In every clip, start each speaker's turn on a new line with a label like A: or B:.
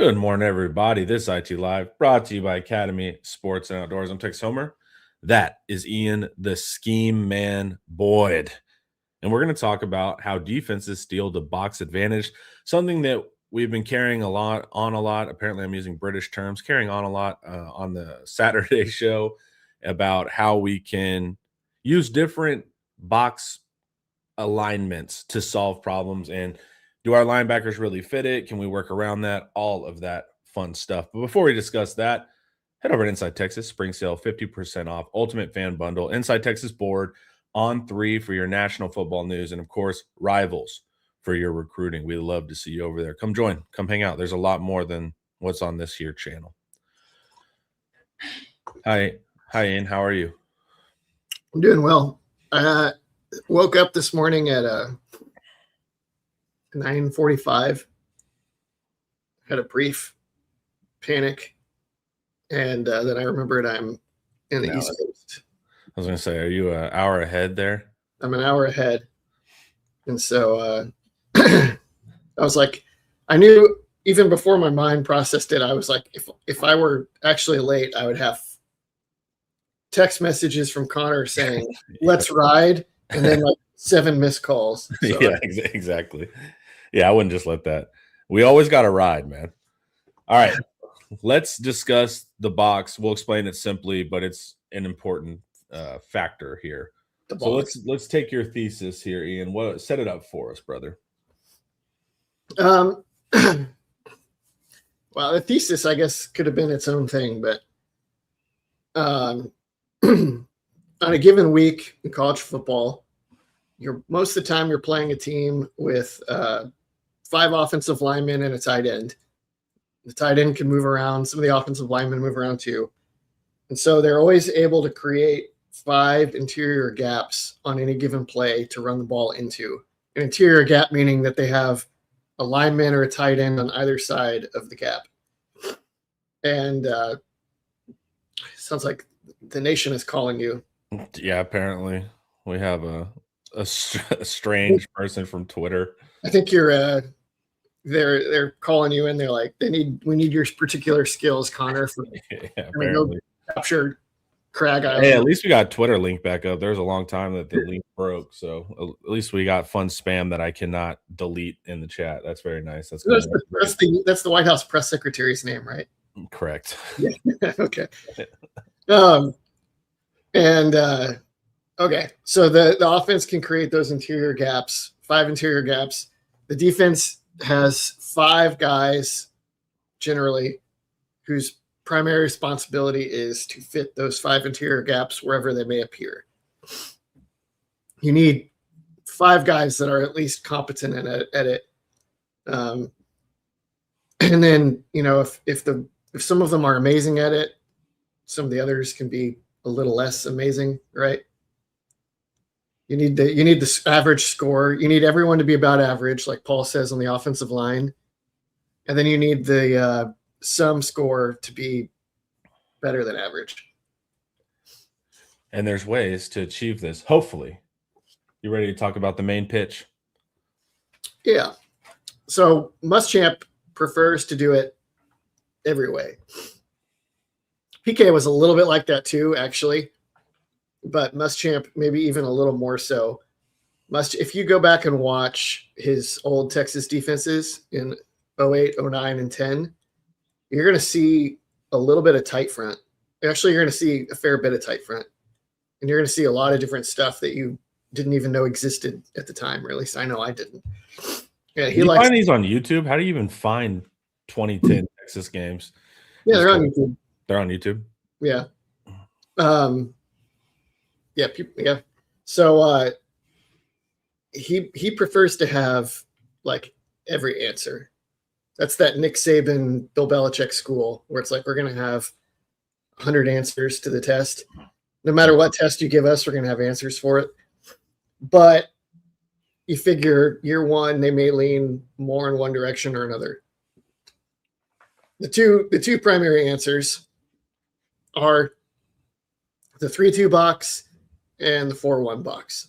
A: Good morning, everybody. This is IT Live, brought to you by Academy Sports and Outdoors. I'm Tex Homer. That is Ian, the Scheme Man Boyd. And we're going to talk about how defenses steal the box advantage, something that we've been carrying a lot. Apparently, I'm using British terms, carrying on a lot on the Saturday show about how we can use different box alignments to solve problems. And do our linebackers really fit it? Can we work around that? All of that fun stuff. But before we discuss that, head over to Inside Texas, spring sale, 50% off, Ultimate Fan Bundle, Inside Texas board on 3 for your national football news, and of course, Rivals for your recruiting. We'd love to see you over there. Come join, come hang out. There's a lot more than what's on this here channel. Hi, Ian. How are you?
B: I'm doing well. I woke up this morning at 9:45, had a brief panic, and then I remembered I'm in the East Coast.
A: I was going to say, are you an hour ahead there?
B: I'm an hour ahead. And so I was like, I knew even before my mind processed it, I was like, if I were actually late, I would have text messages from Connor saying, let's ride, and then like 7 missed calls. So,
A: yeah, exactly. Yeah, I wouldn't just let that. We always got to ride, man. All right, let's discuss the box. We'll explain it simply, but it's an important factor here. So let's take your thesis here, Ian. Set it up for us, brother.
B: Well, the thesis, I guess, could have been its own thing, but on a given week in college football, most of the time you're playing a team with 5 offensive linemen and a tight end. The tight end can move around. Some of the offensive linemen move around too. And so they're always able to create 5 interior gaps on any given play to run the ball into. An interior gap meaning that they have a lineman or a tight end on either side of the gap. And sounds like the nation is calling you.
A: Yeah, apparently we have a strange person from Twitter.
B: I think you're they're calling you in. They're like, we need your particular skills, Connor, for
A: apparently
B: capture Crag Island.
A: Hey, at least we got Twitter link back up. There's a long time that the link broke, so at least we got fun spam that I cannot delete in the chat. That's very nice. That's
B: the White House press secretary's name, right?
A: Correct.
B: Yeah. Okay. Okay. So the offense can create those interior gaps, 5 interior gaps. The defense has 5 guys generally whose primary responsibility is to fit those 5 interior gaps wherever they may appear. You need 5 guys that are at least competent at it. And then, if some of them are amazing at it, some of the others can be a little less amazing, right? You need the average score. You need everyone to be about average, like Paul says on the offensive line. And then you need the sum score to be better than average.
A: And there's ways to achieve this, hopefully. You ready to talk about the main pitch?
B: Yeah. So Muschamp prefers to do it every way. PK was a little bit like that too, actually. But Muschamp maybe even a little more so. If you go back and watch his old Texas defenses in 08, 09, and 10, you're going to see a little bit of tight front. Actually, you're going to see a fair bit of tight front. And you're going to see a lot of different stuff that you didn't even know existed at the time, or at least I know I didn't. Yeah,
A: you find these on YouTube? How do you even find 2010 Texas games?
B: Yeah, they're on YouTube.
A: They're on YouTube?
B: Yeah. Yeah. So he prefers to have like every answer. That's that Nick Saban, Bill Belichick school where it's like we're going to have 100 answers to the test. No matter what test you give us, we're going to have answers for it. But you figure year one, they may lean more in one direction or another. The two primary answers are the 3-2 box and the 4-1 box.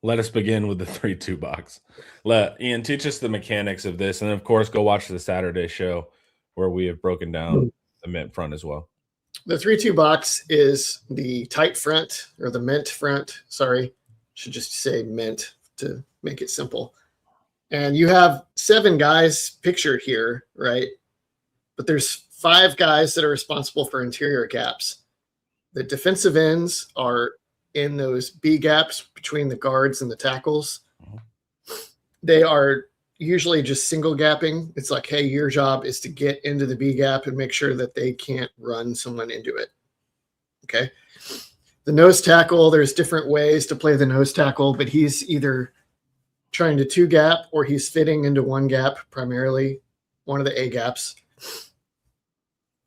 A: let us begin with the 3-2 box. Let Ian teach us the mechanics of this, and of course, go watch the Saturday show where we have broken down the mint front as well.
B: The 3-2 box is the tight front, or the mint front. Sorry, should just say mint to make it simple. And you have 7 guys pictured here, right? But there's 5 guys that are responsible for interior gaps. The defensive ends are in those B gaps between the guards and the tackles. They are usually just single gapping. It's like, hey, your job is to get into the B gap and make sure that they can't run someone into it. Okay. The nose tackle, there's different ways to play the nose tackle, but he's either trying to 2 gap or he's fitting into 1 gap, primarily one of the A gaps.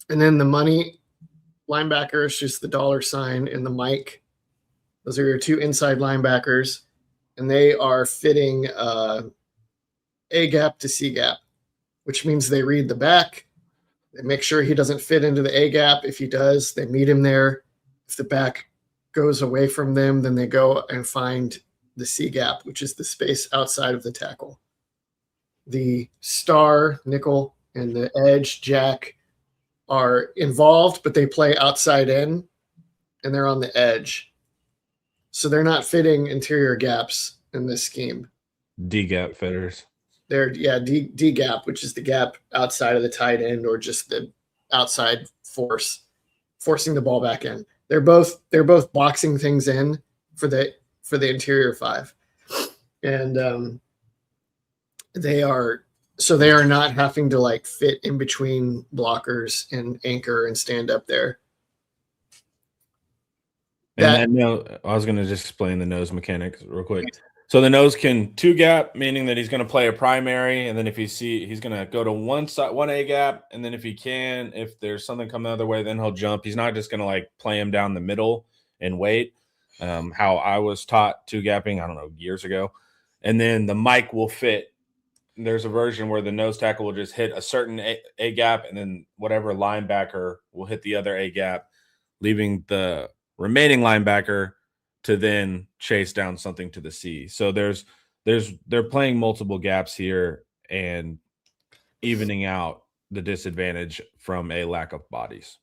B: And then the money linebacker is just the $sign and the mic. Those are your 2 inside linebackers, and they are fitting A gap to C gap, which means they read the back. They make sure he doesn't fit into the A gap. If he does, they meet him there. If the back goes away from them, then they go and find the C gap, which is the space outside of the tackle. The star, nickel, and the edge, jack, are involved, but they play outside in, and they're on the edge. So they're not fitting interior gaps in this scheme.
A: D gap fitters.
B: They're D gap, which is the gap outside of the tight end, or just the outside forcing the ball back in. They're both boxing things in for the interior 5, and they are not having to like fit in between blockers and anchor and stand up there.
A: I was going to just explain the nose mechanics real quick. So the nose can 2 gap, meaning that he's going to play a primary, and then if he's going to go to one side, 1 A gap, and then if there's something coming the other way, then he'll jump. He's not just going to like play him down the middle and wait. How I was taught 2 gapping, I don't know, years ago. And then the mic will fit. There's a version where the nose tackle will just hit a certain A gap, and then whatever linebacker will hit the other A gap, leaving the remaining linebacker to then chase down something to the C. So they're playing multiple gaps here and evening out the disadvantage from a lack of bodies.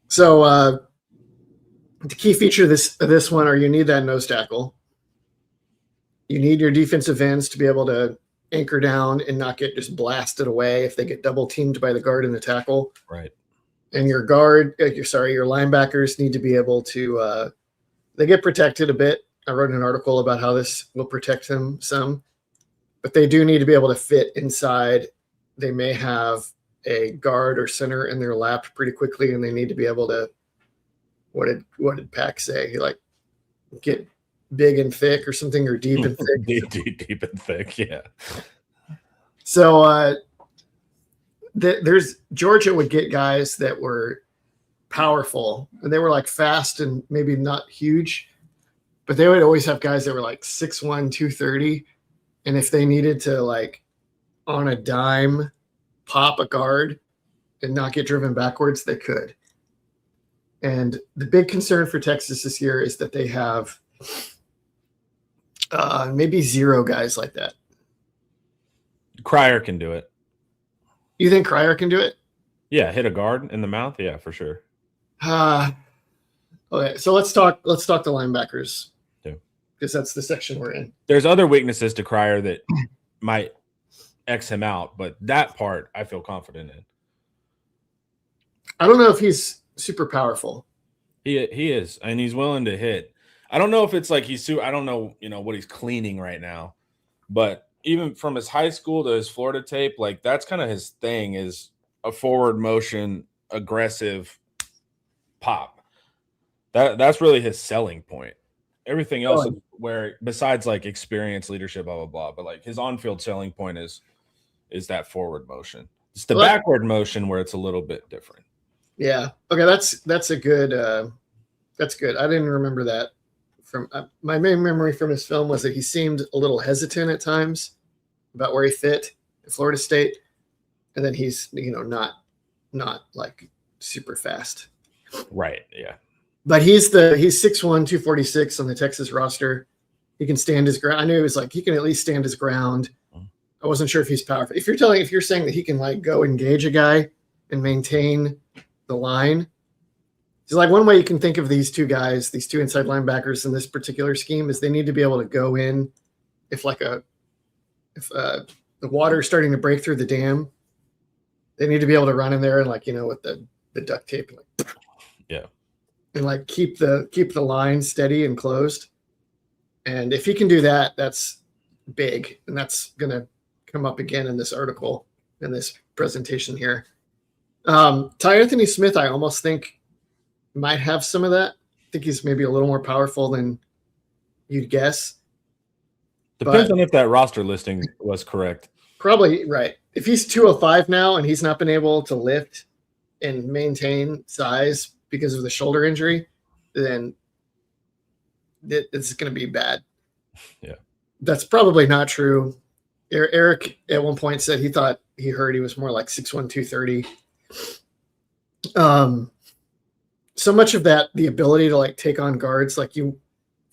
B: So the key feature of this one are you need that nose tackle. You need your defensive ends to be able to anchor down and not get just blasted away if they get double teamed by the guard and the tackle.
A: Right.
B: And your linebackers need to be able to they get protected a bit. I wrote an article about how this will protect them some, but they do need to be able to fit inside. They may have a guard or center in their lap pretty quickly, and they need to be able to, what did Pack say? He like get big and thick or something, or deep and thick.
A: deep and thick, yeah.
B: So there's Georgia would get guys that were powerful, and they were like fast and maybe not huge, but they would always have guys that were like 6'1", 230, and if they needed to like on a dime pop a guard and not get driven backwards, they could. And the big concern for Texas this year is that they have maybe 0 guys like that.
A: Cryer can do it.
B: You think Cryer can do it?
A: Yeah, hit a guard in the mouth. Yeah, for sure.
B: Okay, so let's talk the linebackers.
A: Yeah.
B: Because that's the section we're in.
A: There's other weaknesses to Cryer that might X him out, but that part I feel confident in.
B: I don't know if he's super powerful.
A: He is, and he's willing to hit. I don't know if it's like I don't know, what he's cleaning right now, but even from his high school to his Florida tape, like that's kind of his thing, is a forward motion, aggressive pop. That's really his selling point. Everything else is where, besides like experience, leadership, blah, blah, blah, but like his on-field selling point is that forward motion. It's the backward motion where it's a little bit different.
B: Yeah. Okay. That's a good, that's good. I didn't remember that. From my main memory from his film was that he seemed a little hesitant at times about where he fit at Florida State, and then he's not like super fast.
A: Right. Yeah.
B: But he's 6'1", 246 on the Texas roster. He can stand his ground. I knew it was like he can at least stand his ground. I wasn't sure if he's powerful. If you're saying that he can like go engage a guy and maintain the line, it's like one way you can think of these two guys, these two inside linebackers in this particular scheme, is they need to be able to go in if the water is starting to break through the dam. They need to be able to run in there and with the duct tape,
A: yeah,
B: and like keep the line steady and closed. And if he can do that, that's big, and that's gonna come up again in this article, in this presentation here. Ty Anthony Smith, I almost think might have some of that. I think he's maybe a little more powerful than you'd guess.
A: Depends on if that roster listing was correct.
B: Probably right. If he's 205 now and he's not been able to lift and maintain size because of the shoulder injury, then it's going to be bad.
A: Yeah. That's
B: probably not true. Eric at one point said he thought he heard he was more like 6'1", 230. So much of that, the ability to like take on guards, if you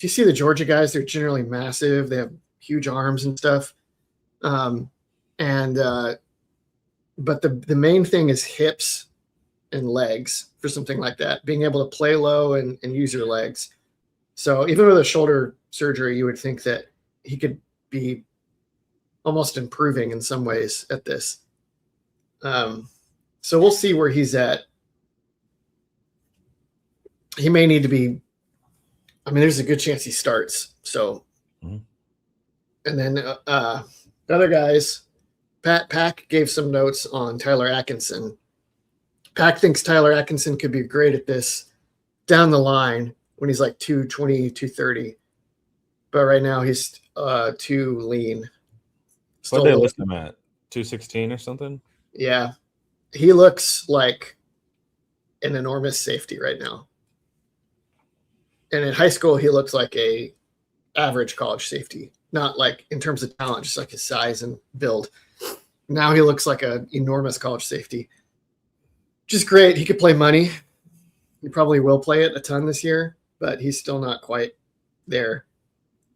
B: see the Georgia guys, they're generally massive. They have huge arms and stuff. But the main thing is hips and legs for something like that, being able to play low and use your legs. So even with a shoulder surgery, you would think that he could be almost improving in some ways at this. So we'll see where he's at. He may need to be, there's a good chance he starts. So, And then the other guys, Pack gave some notes on Tyler Atkinson. Pack thinks Tyler Atkinson could be great at this down the line when he's like 220, 230. But right now he's too lean.
A: What did they list him at? 216 or something?
B: Yeah. He looks like an enormous safety right now. And in high school, he looks like a average college safety, not like in terms of talent, just like his size and build. Now he looks like an enormous college safety. Just great. He could play money. He probably will play it a ton this year, but he's still not quite there.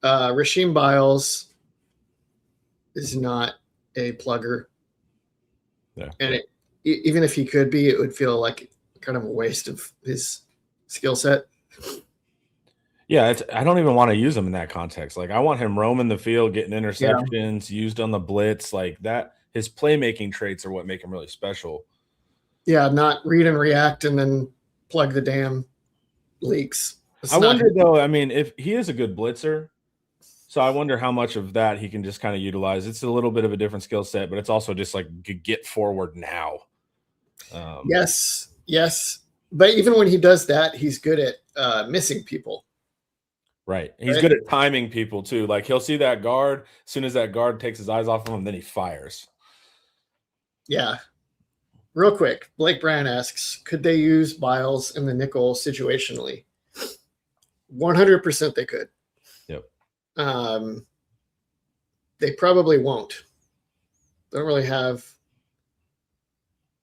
B: Rasheem Biles is not a plugger.
A: Yeah.
B: And even if he could be, it would feel like kind of a waste of his skill set.
A: Yeah, I don't even want to use him in that context. Like, I want him roaming the field, getting interceptions, used on the blitz. Like that, his playmaking traits are what make him really special.
B: Yeah, not read and react and then plug the damn leaks.
A: I wonder, though, if he is a good blitzer, so I wonder how much of that he can just kind of utilize. It's a little bit of a different skill set, but it's also just like get forward now.
B: Yes. But even when he does that, he's good at missing people.
A: Right. He's good at timing people, too. Like, he'll see that guard. As soon as that guard takes his eyes off of him, then he fires.
B: Yeah. Real quick, Blake Bryan asks, could they use Biles in the nickel situationally? 100% they could.
A: Yep.
B: They probably won't. They don't really have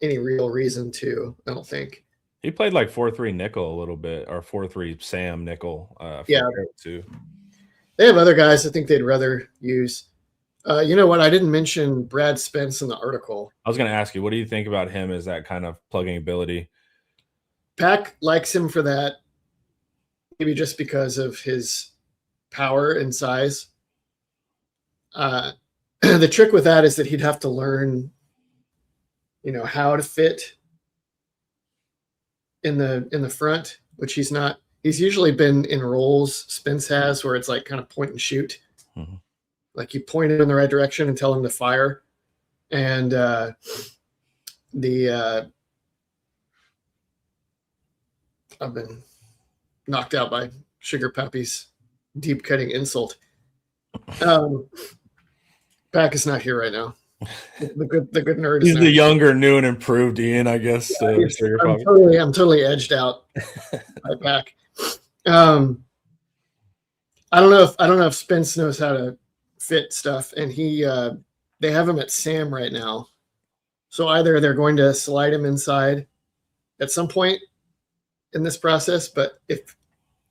B: any real reason to, I don't think.
A: He played like 4-3 nickel a little bit, or 4-3 Sam nickel.
B: Too. They have other guys I think they'd rather use. You know what? I didn't mention Brad Spence in the article.
A: I was going to ask you, what do you think about him as that kind of plugging ability?
B: Pack likes him for that, maybe just because of his power and size. The trick with that is that he'd have to learn, how to fit in the front, which he's not. He's usually been in roles Spence has where it's like kind of point and shoot.
A: Mm-hmm.
B: Like you point it in the right direction and tell him to fire. And I've been knocked out by Sugar Pappy's deep cutting insult. Pack is not here right now. The good nerd.
A: He's the younger, new, and improved Ian, I guess.
B: Yeah, I'm totally edged out by Pack. I don't know if Spence knows how to fit stuff, and they have him at Sam right now. So either they're going to slide him inside at some point in this process, but if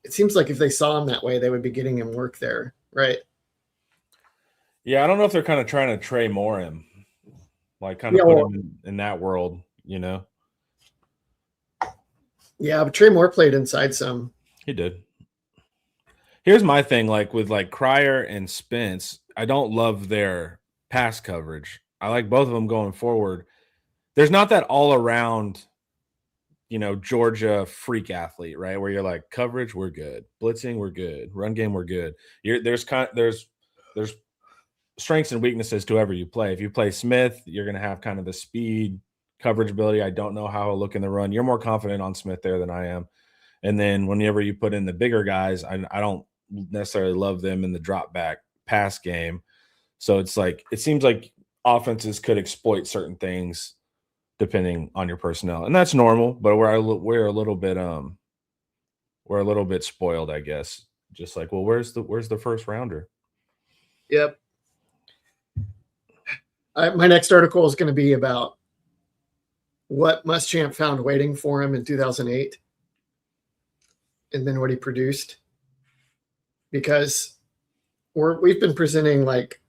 B: it seems like if they saw him that way, they would be getting him work there, right?
A: Yeah, I don't know if they're kind of trying to Trey Moore him, like kind of
B: Yeah,
A: put
B: well,
A: him in that world, you know?
B: yeah, but Trey Moore played inside some.
A: He did. Here's my thing, like with like Cryer and Spence, I don't love their pass coverage. I like both of them going forward. There's not that all around, Georgia freak athlete, right? Where you're like coverage, we're good. Blitzing, we're good. Run game, we're good. There's strengths and weaknesses to whoever you play. If you play Smith, you're going to have kind of the speed, coverage ability. I don't know how he'll look in the run. You're more confident on Smith there than I am. And then whenever you put in the bigger guys, I don't necessarily love them in the drop back pass game. So it's like it seems like offenses could exploit certain things depending on your personnel, and that's normal. But we're a little bit spoiled, I guess. Just like, well, where's the first rounder?
B: Yep. My next article is going to be about what Muschamp found waiting for him in 2008, and then what he produced. Because we've been presenting like,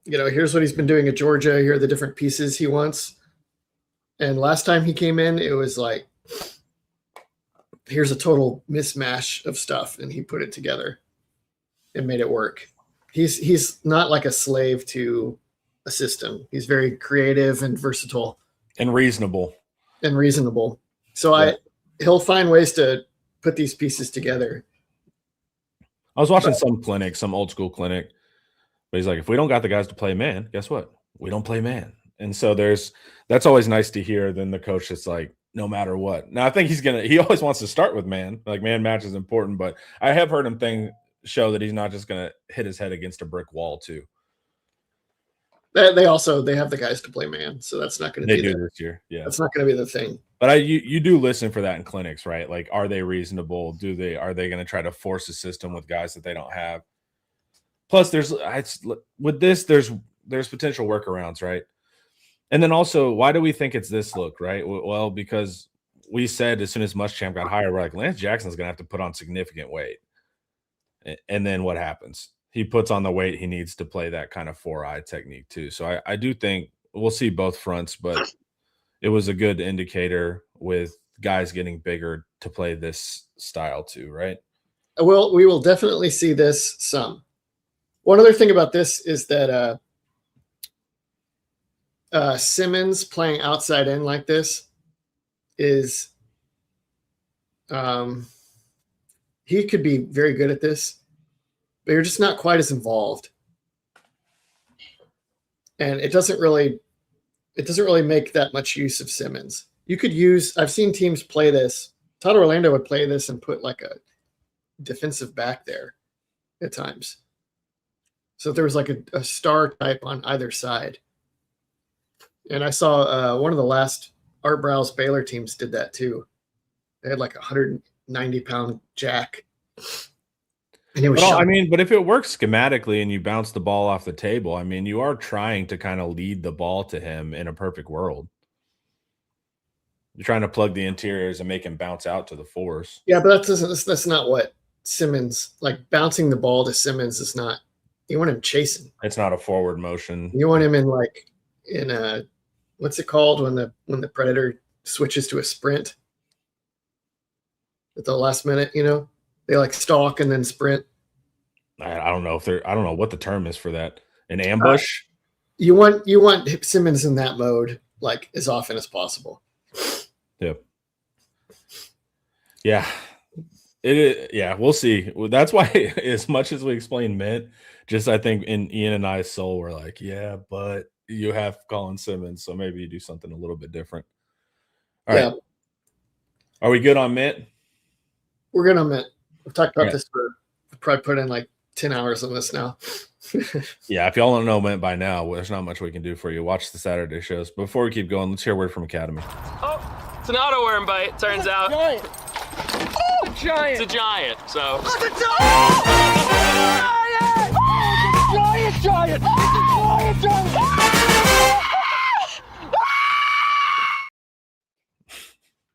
B: here's what he's been doing at Georgia. Here are the different pieces he wants. And last time he came in, it was like, here's a total mismatch of stuff, and he put it together and made it work. He's not like a slave to a system. He's very creative and versatile
A: and reasonable.
B: So yeah. He'll find ways to put these pieces together.
A: I was watching some old school clinic, but he's like, if we don't got the guys to play man, guess what? We don't play man. And so that's always nice to hear. Then the coach that's like, no matter what. Now I think he always wants to start with man. Like man match is important, but I have heard him show that he's not just going to hit his head against a brick wall too.
B: They have the guys to play man, so that's not going to be
A: this year. Yeah,
B: that's not going to be the thing.
A: But you do listen for that in clinics, right? Like, are they reasonable? Are they going to try to force a system with guys that they don't have? Plus, there's potential workarounds, right? And then also, why do we think it's this look, right? Well, because we said as soon as Muschamp got hired, we're like, Lance Jackson's going to have to put on significant weight. And then what happens? He puts on the weight he needs to play that kind of 4-eye technique too. So I do think we'll see both fronts, but it was a good indicator with guys getting bigger to play this style too, right?
B: Well, we will definitely see this some. One other thing about this is that Simmons playing outside in like this is he could be very good at this, but you're just not quite as involved. And it doesn't really make that much use of Simmons. I've seen teams play this. Todd Orlando would play this and put like a defensive back there at times. So there was like a star type on either side. And I saw one of the last Art Brow's Baylor teams did that too. They had like a 190-pound jack. And it was
A: but if it works schematically and you bounce the ball off the table, you are trying to kind of lead the ball to him in a perfect world. You're trying to plug the interiors and make him bounce out to the fours.
B: Yeah, but that's not what Simmons, like bouncing the ball to Simmons is not. You want him chasing.
A: It's not a forward motion.
B: You want him in a what's it called when the predator switches to a sprint at the last minute, They like stalk and then sprint.
A: I don't know what the term is for that. An ambush.
B: You want Simmons in that mode like as often as possible.
A: Yep. Yeah. It is. Yeah, we'll see. That's why, as much as we explain Mint, just I think in Ian and I's soul, we're like, yeah, but you have Colin Simmons, so maybe you do something a little bit different. All right. Are we good on Mint?
B: We're good on Mint. We've talked about this we've probably put in like 10 hours on this now.
A: Yeah, if y'all don't know Mint by now, there's not much we can do for you. Watch the Saturday shows. Before we keep going, let's hear a word from Academy.
C: Oh, it's an auto worm bite, turns out.
D: Giant. Oh, it's a giant.
C: It's a giant, so.
D: Oh, it's a giant! Oh, it's a giant! It's a giant!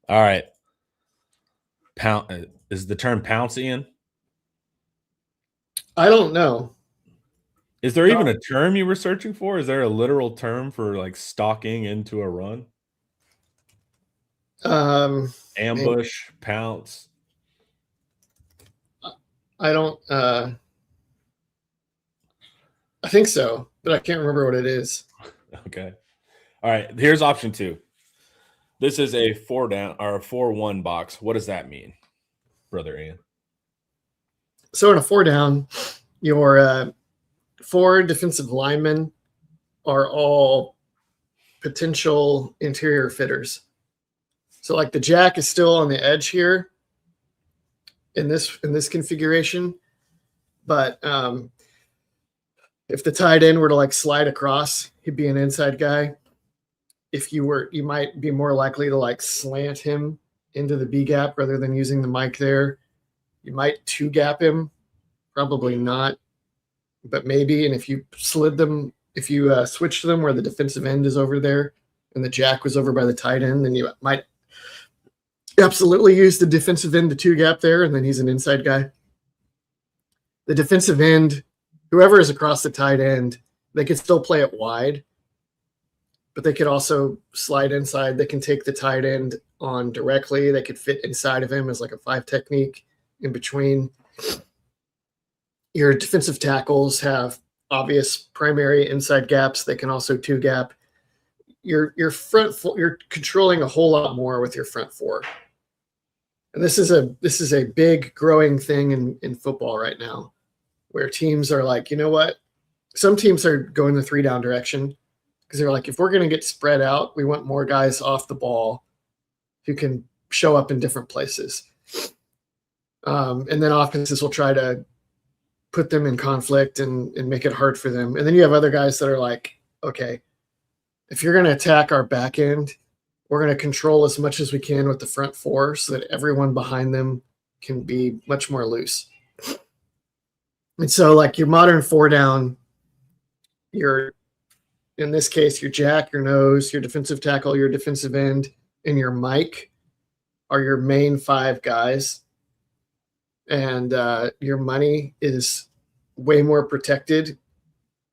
A: All right. is the term pounce, Ian?
B: I don't know.
A: Is there even a term you were searching for? Is there a literal term for like stalking into a run? Ambush, pounce.
B: I don't. I think so, but I can't remember what it is.
A: Okay. All right. Here's option 2. This is a 4-down or a 4-1 box. What does that mean, brother Ian?
B: So in a 4-down, your 4 defensive linemen are all potential interior fitters. So like the jack is still on the edge here in this configuration, but if the tight end were to like slide across, he'd be an inside guy. If you might be more likely to like slant him into the B gap rather than using the mic there. You might 2-gap him, probably not, but maybe. And if you switched them where the defensive end is over there and the jack was over by the tight end, then you might absolutely use the defensive end to 2-gap there, and then he's an inside guy. The defensive end, whoever is across the tight end, they could still play it wide, but they could also slide inside. They can take the tight end on directly. They could fit inside of him as like a 5 technique in between. Your defensive tackles have obvious primary inside gaps. They can also 2-gap. Your front 4, you're controlling a whole lot more with your front 4. And this is a big growing thing in football right now, where teams are like, you know what? Some teams are going the 3-down direction because they're like, if we're going to get spread out, we want more guys off the ball who can show up in different places. And then offenses will try to put them in conflict and make it hard for them. And then you have other guys that are like, okay, if you're going to attack our back end, we're going to control as much as we can with the front 4 so that everyone behind them can be much more loose. And so like your modern 4-down, in this case, your jack, your nose, your defensive tackle, your defensive end, and your mic are your main 5 guys. And your money is way more protected,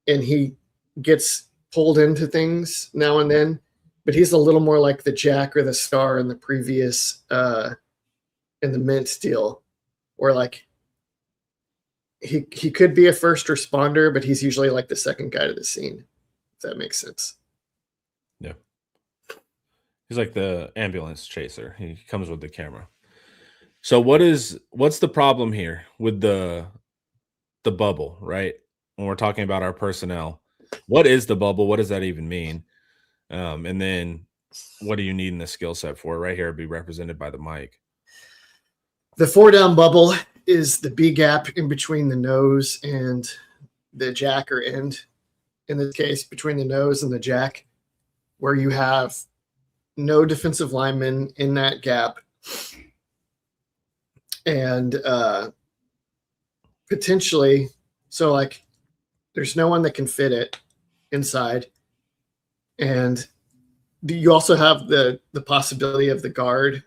B: and he gets pulled into things now and then, but he's a little more like the jack or the star in the previous in the mint deal, where like he could be a first responder, but he's usually like the second guy to the scene, if that makes sense.
A: Yeah. He's like the ambulance chaser. He comes with the camera. So what's the problem here with the bubble, right? When we're talking about our personnel, what is the bubble? What does that even mean? And then what do you need in the skill set for? Right here, it'd be represented by the mic.
B: The 4-down bubble is the B gap in between the nose and the jack or end. In this case, between the nose and the jack, where you have no defensive lineman in that gap. And potentially, so like there's no one that can fit it inside. And you also have the possibility of the guard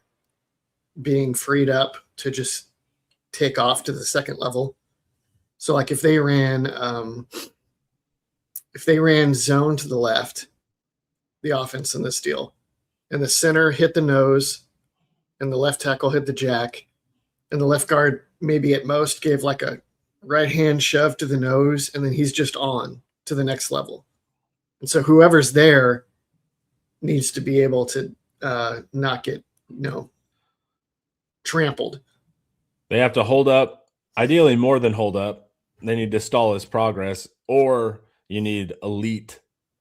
B: being freed up to just take off to the second level. So like if they ran zone to the left, the offense in this deal, and the center hit the nose and the left tackle hit the jack, and the left guard maybe at most gave like a right hand shove to the nose, and then he's just on to the next level. And so whoever's there needs to be able to not get, trampled.
A: They have to hold up, ideally more than hold up. They need to stall his progress, or you need elite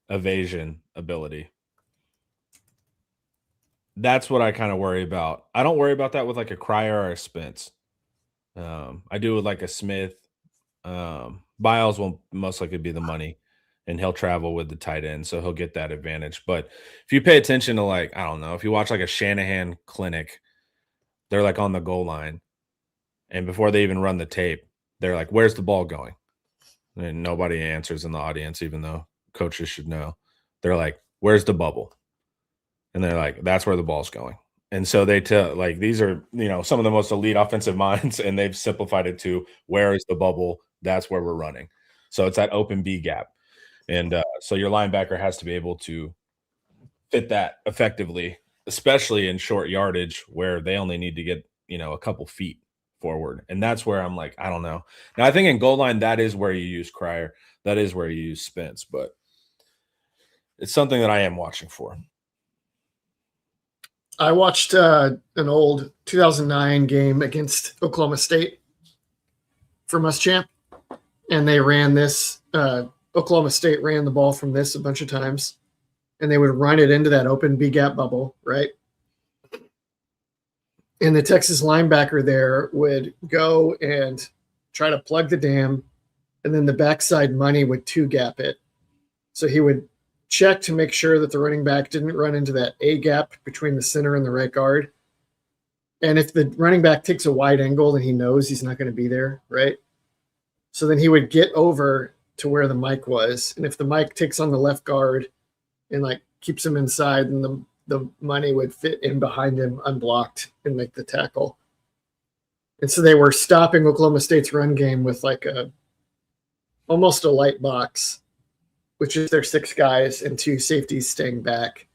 A: evasion ability. That's what I kind of worry about. I don't worry about that with like a Cryer or a Spence. I do with like a Smith. Biles will most likely be the money, and he'll travel with the tight end, so he'll get that advantage. But if you pay attention to like, I don't know, if you watch like a Shanahan clinic, they're like on the goal line, and before they even run the tape, they're like, where's the ball going? And nobody answers in the audience, even though coaches should know. They're like, where's the bubble? And they're like, that's where the ball's going. And so they tell like these are, some of the most elite offensive minds, and they've simplified it to where is the bubble? That's where we're running. So it's that open B gap. And so your linebacker has to be able to fit that effectively, especially in short yardage where they only need to get, a couple feet forward. And that's where I'm like, I don't know. Now I think in goal line, that is where you use Cryer. That is where you use Spence, but it's something that I am watching for.
B: I watched an old 2009 game against Oklahoma State for Muschamp, and they ran this. Oklahoma State ran the ball from this a bunch of times, and they would run it into that open B gap bubble, right? And the Texas linebacker there would go and try to plug the dam, and then the backside money would two gap it. So he would check to make sure that the running back didn't run into that A gap between the center and the right guard. And if the running back takes a wide angle, then he knows he's not going to be there, right? So then he would get over to where the mic was. And if the mic takes on the left guard and like keeps him inside, then the money would fit in behind him unblocked and make the tackle. And so they were stopping Oklahoma State's run game with like almost a light box, which is their 6 guys and 2 safeties staying back.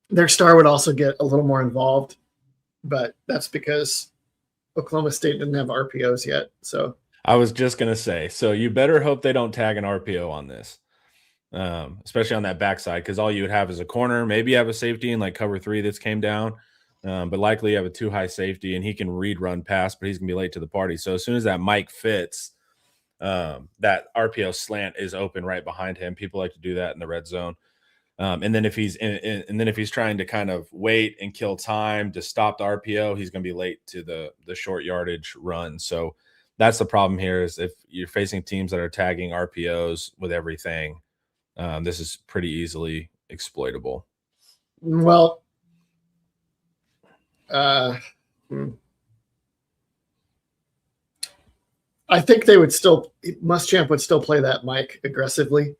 B: Their star would also get a little more involved, but that's because Oklahoma State didn't have RPOs yet. So
A: I was just going to say, so you better hope they don't tag an RPO on this, especially on that backside, because all you would have is a corner. Maybe you have a safety in like cover 3 that's came down, but likely you have a 2 high safety, and he can read run pass, but he's going to be late to the party. So as soon as that mic fits, that RPO slant is open right behind him. People like to do that in the red zone. And then if he's trying to kind of wait and kill time to stop the RPO, he's going to be late to the short yardage run. So that's the problem here is if you're facing teams that are tagging RPOs with everything, this is pretty easily exploitable.
B: Well, I think Muschamp would still play that mic aggressively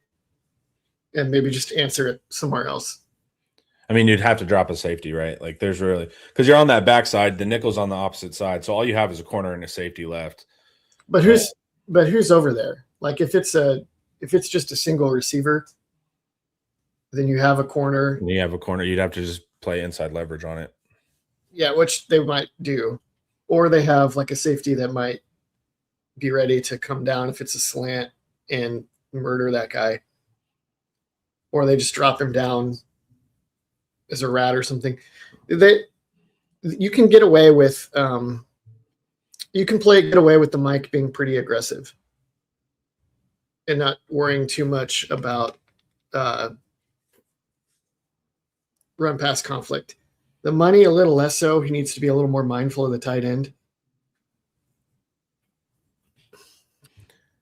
B: and maybe just answer it somewhere else.
A: I mean, you'd have to drop a safety, right? Like there's really, because you're on that backside, the nickel's on the opposite side. So all you have is a corner and a safety left.
B: But who's over there? Like if it's just a single receiver, then you have a corner.
A: And you have a corner, you'd have to just play inside leverage on it.
B: Yeah, which they might do. Or they have like a safety that might be ready to come down if it's a slant and murder that guy. Or they just drop him down as a rat or something. You can get away with get away with the mic being pretty aggressive and not worrying too much about run pass conflict. The money a little less so. He needs to be a little more mindful of the tight end.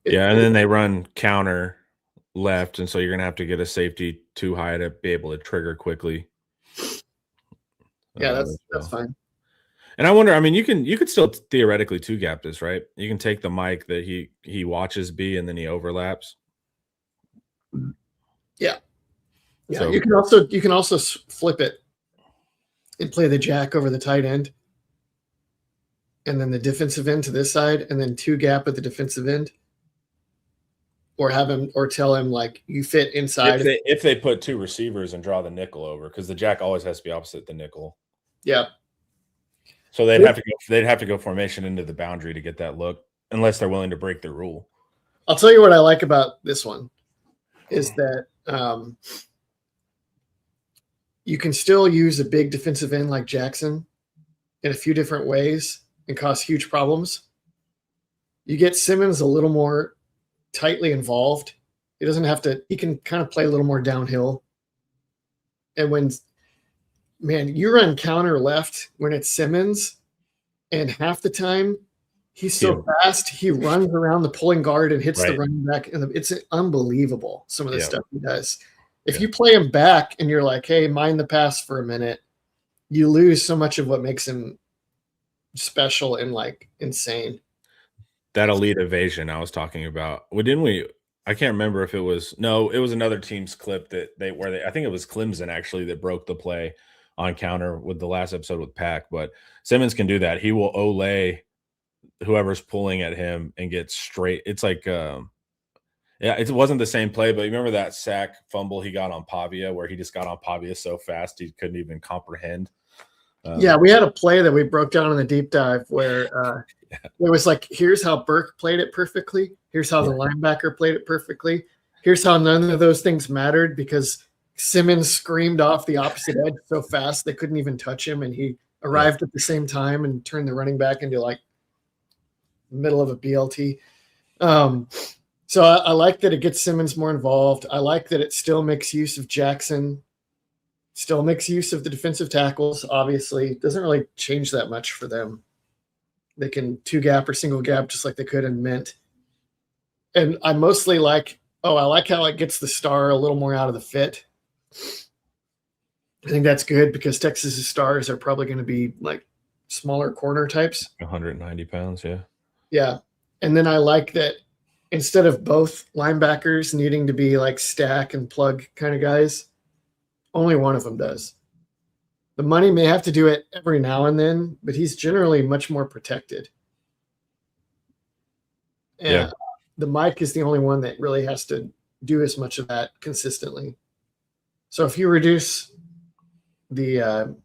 A: Yeah, and then they run counter left, and so you're going to have to get a safety too high to be able to trigger quickly.
B: Yeah, that's fine.
A: And I wonder, I mean, you could still theoretically two gap this, right? You can take the mic that he watches B and then he overlaps.
B: Yeah. Yeah,
A: So,
B: you can also flip it and play the jack over the tight end, and then the defensive end to this side, and then two gap at the defensive end, or tell him like you fit inside.
A: if they put two receivers and draw the nickel over, because the jack always has to be opposite the nickel.
B: Yeah.
A: So they'd have to go formation into the boundary to get that look, unless they're willing to break the rule.
B: I'll tell you what I like about this one is that you can still use a big defensive end like Jackson in a few different ways and cause huge problems. You get Simmons a little more tightly involved. He doesn't have to, he can kind of play a little more downhill. And when, man, you run counter left when it's Simmons, and half the time he's so fast, he runs around the pulling guard and hits the running back. And it's unbelievable, some of the stuff he does. If you play him back and you're like, hey, mind the pass for a minute, you lose so much of what makes him special and like insane.
A: That elite evasion I was talking about. Well, didn't we? I can't remember if it was another team's clip I think it was Clemson actually that broke the play on counter with the last episode with Pack, but Simmons can do that. He will Olay whoever's pulling at him and get straight. It's like, yeah, it wasn't the same play, but you remember that sack fumble he got on Pavia where he just got on Pavia so fast he couldn't even comprehend.
B: Yeah, we had a play that we broke down in the deep dive where it was like, here's how Burke played it perfectly. Here's how the linebacker played it perfectly. Here's how none of those things mattered because Simmons screamed off the opposite edge so fast they couldn't even touch him, and he arrived at the same time and turned the running back into like middle of a BLT. So I like that it gets Simmons more involved. I like that it still makes use of Jackson, still makes use of the defensive tackles. Obviously, it doesn't really change that much for them. They can two gap or single gap just like they could in Mint. And I mostly like, I like how it gets the star a little more out of the fit. I think that's good because Texas's stars are probably going to be like smaller corner types.
A: 190 pounds, yeah.
B: Yeah. And then I like that instead of both linebackers needing to be like stack and plug kind of guys, only one of them does. The money may have to do it every now and then, but he's generally much more protected. And the Mike is the only one that really has to do as much of that consistently. So if you reduce the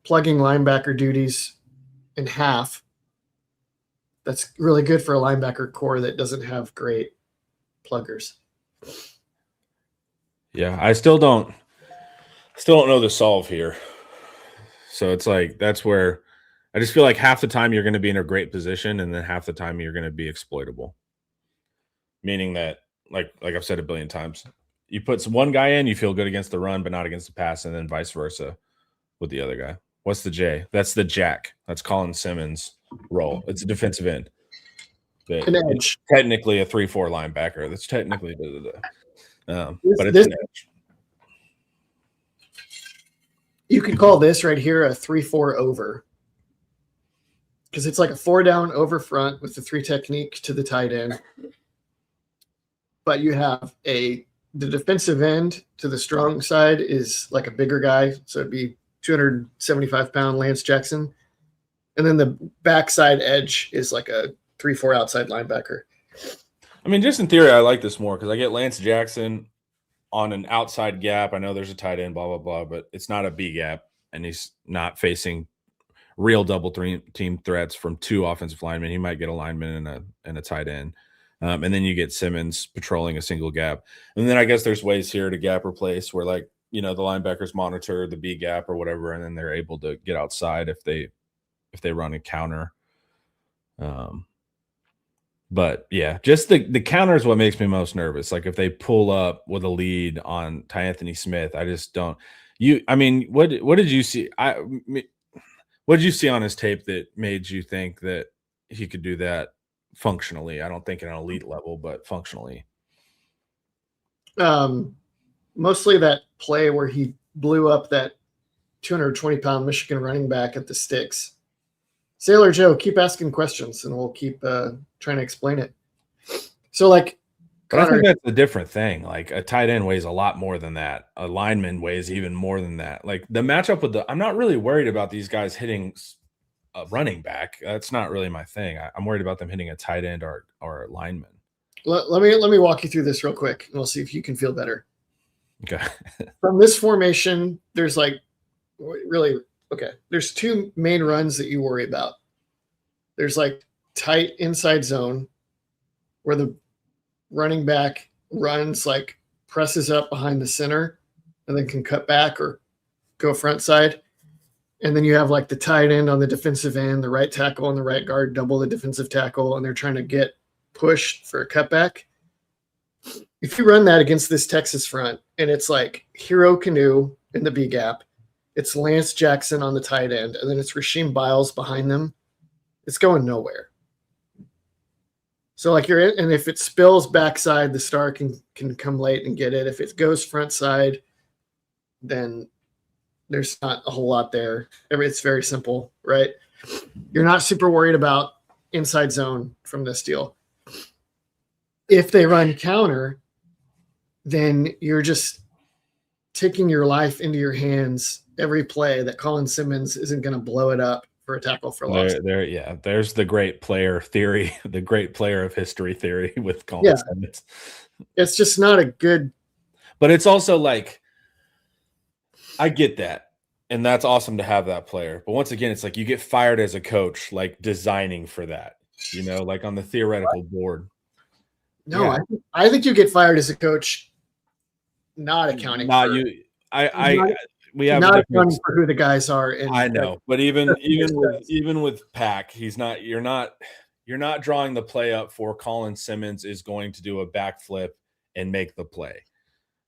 B: plugging linebacker duties in half, that's really good for a linebacker core that doesn't have great pluggers.
A: Yeah, I still don't know the solve here. So it's like that's where I just feel like half the time you're going to be in a great position, and then half the time you're going to be exploitable. Meaning that, like I've said a billion times, you put one guy in, you feel good against the run, but not against the pass, and then vice versa with the other guy. What's the J? That's the Jack. That's Colin Simmons' role. It's a defensive end.
B: An edge.
A: It's technically a 3-4 linebacker. That's technically but it's an edge.
B: You could call this right here a 3-4 over because it's like a 4-down over front with the 3 technique to the tight end. But you have the defensive end to the strong side is like a bigger guy. So it'd be 275-pound Lance Jackson. And then the backside edge is like a 3-4 outside linebacker.
A: I mean, just in theory, I like this more because I get Lance Jackson on an outside gap. I know there's a tight end, blah, blah, blah, but it's not a B gap, and he's not facing real double team threats from 2 offensive linemen. He might get a lineman and a tight end. And then you get Simmons patrolling a single gap. And then I guess there's ways here to gap replace where, like, the linebackers monitor the B gap or whatever, and then they're able to get outside if they run a counter. But yeah, just the counter is what makes me most nervous. Like if they pull up with a lead on Ty Anthony Smith, I just don't. What did you see? What did you see on his tape that made you think that he could do that functionally? I don't think at an elite level, but functionally.
B: Mostly that play where he blew up that 220-pound Michigan running back at the sticks. Sailor Joe, keep asking questions, and we'll keep trying to explain it. So, like,
A: but I think that's a different thing. Like, a tight end weighs a lot more than that. A lineman weighs even more than that. Like, the matchup with I'm not really worried about these guys hitting a running back. That's not really my thing. I'm worried about them hitting a tight end or a lineman.
B: Let me walk you through this real quick, and we'll see if you can feel better.
A: Okay.
B: From this formation, there's there's 2 main runs that you worry about. There's like tight inside zone where the running back runs, like presses up behind the center and then can cut back or go front side. And then you have like the tight end on the defensive end, the right tackle and the right guard, double the defensive tackle, and they're trying to get pushed for a cutback. If you run that against this Texas front and it's like Hero Canoe in the B gap, it's Lance Jackson on the tight end, and then it's Rasheem Biles behind them, it's going nowhere. So like and if it spills backside, the star can come late and get it. If it goes front side, then there's not a whole lot there. It's very simple, right? You're not super worried about inside zone from this deal. If they run counter, then you're just taking your life into your hands every play that Colin Simmons isn't going to blow it up for a tackle for loss.
A: There's the great player theory, the great player of history theory with Colin
B: Yeah.
A: Simmons.
B: It's just not a good.
A: But it's also like, I get that. And that's awesome to have that player. But once again, it's like you get fired as a coach, like designing for that, like on the theoretical board.
B: No,
A: Yeah.
B: I think you get fired as a coach, not accounting.
A: Not
B: for,
A: you. We have
B: not
A: a difference.
B: accounting for who the guys are. And
A: I know, but even with Pack, you're not drawing the play up for Colin Simmons is going to do a backflip and make the play.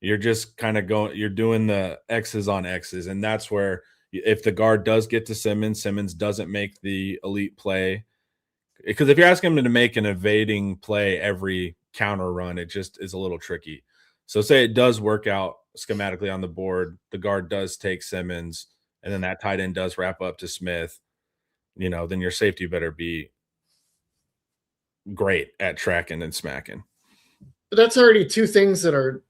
A: You're just kind of you're doing the X's on X's. And that's where if the guard does get to Simmons doesn't make the elite play. Because if you're asking him to make an evading play every counter run, it just is a little tricky. So say it does work out schematically on the board, the guard does take Simmons, and then that tight end does wrap up to Smith, then your safety better be great at tracking and smacking.
B: But that's already two things that are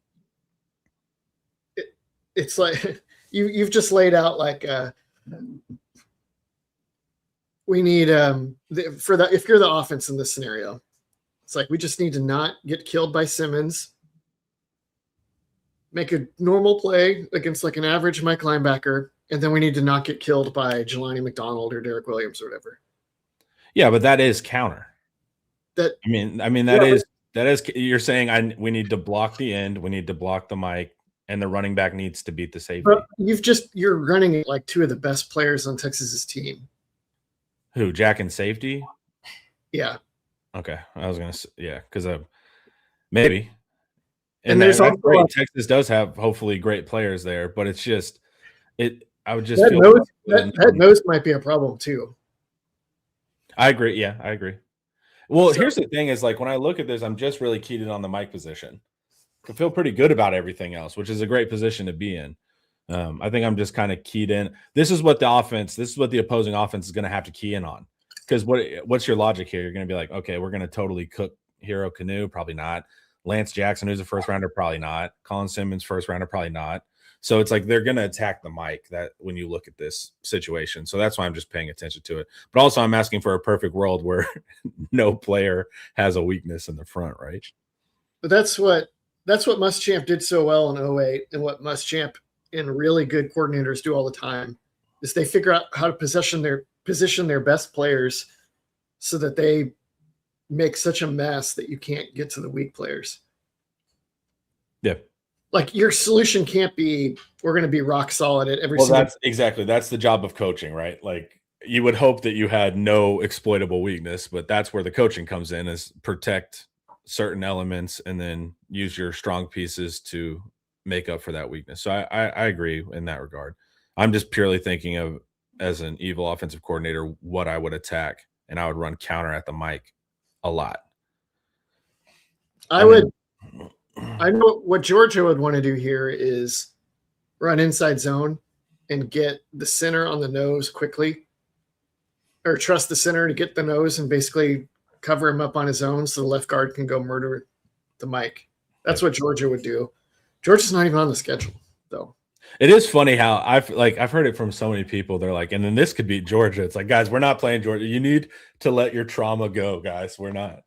B: it's like you've just laid out like we need if you're the offense in this scenario, it's like we just need to not get killed by Simmons, make a normal play against like an average Mike linebacker, and then we need to not get killed by Jelani McDonald or Derek Williams or whatever.
A: Yeah, but that is counter.
B: That
A: is you're saying we need to block the end, we need to block the Mike, and the running back needs to beat the safety.
B: But you're running like two of the best players on Texas's team.
A: Who, Jack and safety?
B: Yeah.
A: Okay, I was gonna say because maybe.
B: And there's also
A: great. Texas does have hopefully great players there, but it's just I would just feel
B: that nose might be a problem too.
A: I agree. Yeah, I agree. Well, here's the thing: is like when I look at this, I'm just really keyed in on the Mike position. I feel pretty good about everything else, which is a great position to be in. I think I'm just kind of keyed in. This is what the opposing offense is going to have to key in on. Because what's your logic here? You're going to be like, okay, we're going to totally cook Hero Canoe, probably not. Lance Jackson, who's a first rounder, probably not. Colin Simmons, first rounder, probably not. So it's like they're going to attack the Mike that when you look at this situation. So that's why I'm just paying attention to it. But also I'm asking for a perfect world where no player has a weakness in the front, right?
B: But that's what Muschamp did so well in 08, and what Muschamp and really good coordinators do all the time is they figure out how to position their best players so that they make such a mess that you can't get to the weak players.
A: Yeah.
B: Like your solution can't be, we're going to be rock solid at every single.
A: That's the job of coaching, right? Like you would hope that you had no exploitable weakness, but that's where the coaching comes in, is protect certain elements and then use your strong pieces to make up for that weakness. So I agree in that regard. I'm just purely thinking of, as an evil offensive coordinator, what I would attack, and I would run counter at the Mike a lot.
B: I know what Georgia would want to do here is run inside zone and get the center on the nose quickly, or trust the center to get the nose and basically cover him up on his own so the left guard can go murder the Mike. That's what Georgia would do. Georgia's not even on the schedule, though.
A: It is funny how I've heard it from so many people. They're like, and then this could beat Georgia. It's like, guys, we're not playing Georgia. You need to let your trauma go, guys. We're not.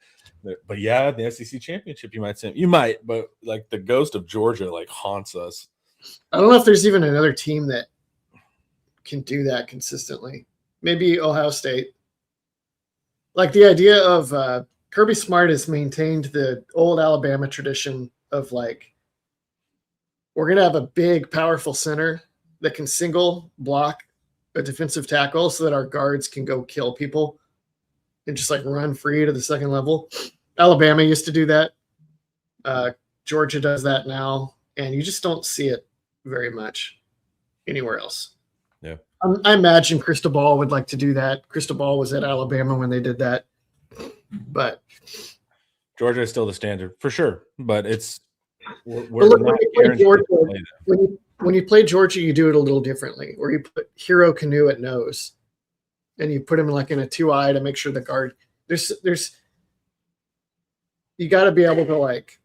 A: But yeah, the SEC championship, you might, but like the ghost of Georgia like haunts us.
B: I don't know if there's even another team that can do that consistently. Maybe Ohio State. Like the idea of Kirby Smart has maintained the old Alabama tradition of like, we're going to have a big, powerful center that can single block a defensive tackle so that our guards can go kill people and just like run free to the second level. Alabama used to do that. Georgia does that now, and you just don't see it very much anywhere else.
A: Yeah.
B: I imagine Cristobal would like to do that. Cristobal was at Alabama when they did that, but
A: Georgia is still the standard for sure. But it's
B: when you play Georgia, you do it a little differently, where you put Hero Canoe at nose, and you put him like in a 2-eye to make sure the guard. There's you got to be able to like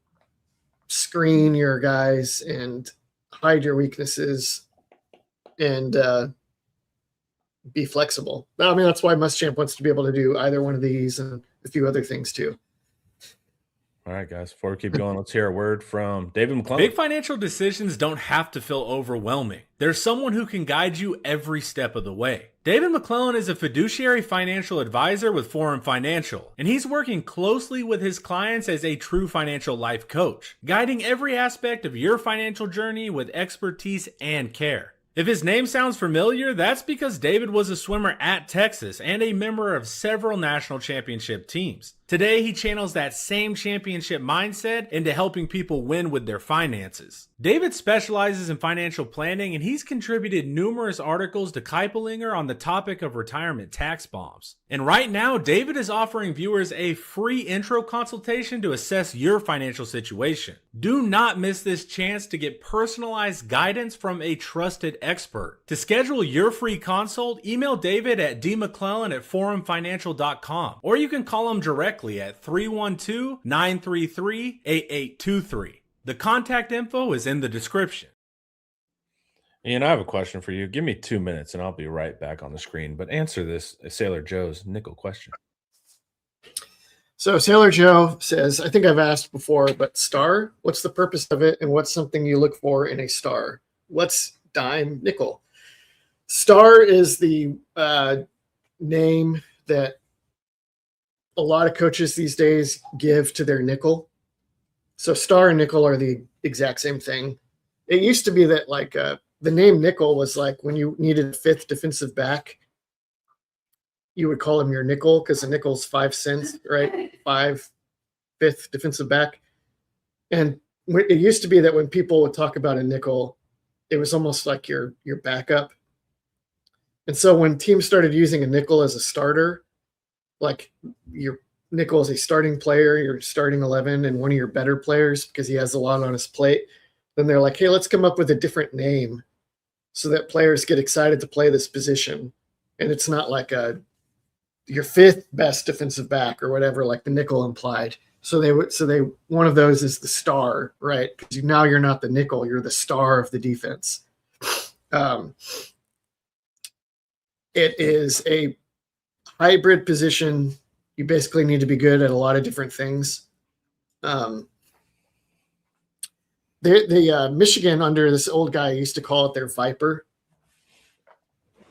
B: screen your guys and hide your weaknesses and be flexible. I mean, that's why Muschamp wants to be able to do either one of these and a few other things too.
A: All right, guys, before we keep going, let's hear a word from David McClellan.
E: Big financial decisions don't have to feel overwhelming. There's someone who can guide you every step of the way. David McClellan is a fiduciary financial advisor with Forum Financial, and he's working closely with his clients as a true financial life coach, guiding every aspect of your financial journey with expertise and care. If his name sounds familiar, that's because David was a swimmer at Texas and a member of several national championship teams. Today, he channels that same championship mindset into helping people win with their finances. David specializes in financial planning, and he's contributed numerous articles to Kiplinger on the topic of retirement tax bombs. And right now, David is offering viewers a free intro consultation to assess your financial situation. Do not miss this chance to get personalized guidance from a trusted expert. To schedule your free consult, email David at dmcclellan@forumfinancial.com, or you can call him directly at 312-933-8823. The contact info is in the description.
A: Ian, I have a question for you. Give me 2 minutes and I'll be right back on the screen, but answer this Sailor Joe's nickel question.
B: So Sailor Joe says, I think I've asked before, but star, what's the purpose of it and what's something you look for in a star? What's dime nickel? Star is the name that a lot of coaches these days give to their nickel. So star and nickel are the exact same thing. It used to be that like the name nickel was like when you needed a fifth defensive back, you would call him your nickel because a nickel's 5 cents, right? Fifth defensive back. And it used to be that when people would talk about a nickel, it was almost like your backup. And so when teams started using a nickel as a starter, like your nickel is a starting player, your starting 11, and one of your better players because he has a lot on his plate, then they're like, hey, let's come up with a different name so that players get excited to play this position. And it's not like your fifth best defensive back or whatever, like the nickel implied. So one of those is the star, right? Because now you're not the nickel, you're the star of the defense. It is a hybrid position. You basically need to be good at a lot of different things. The Michigan under this old guy used to call it their Viper.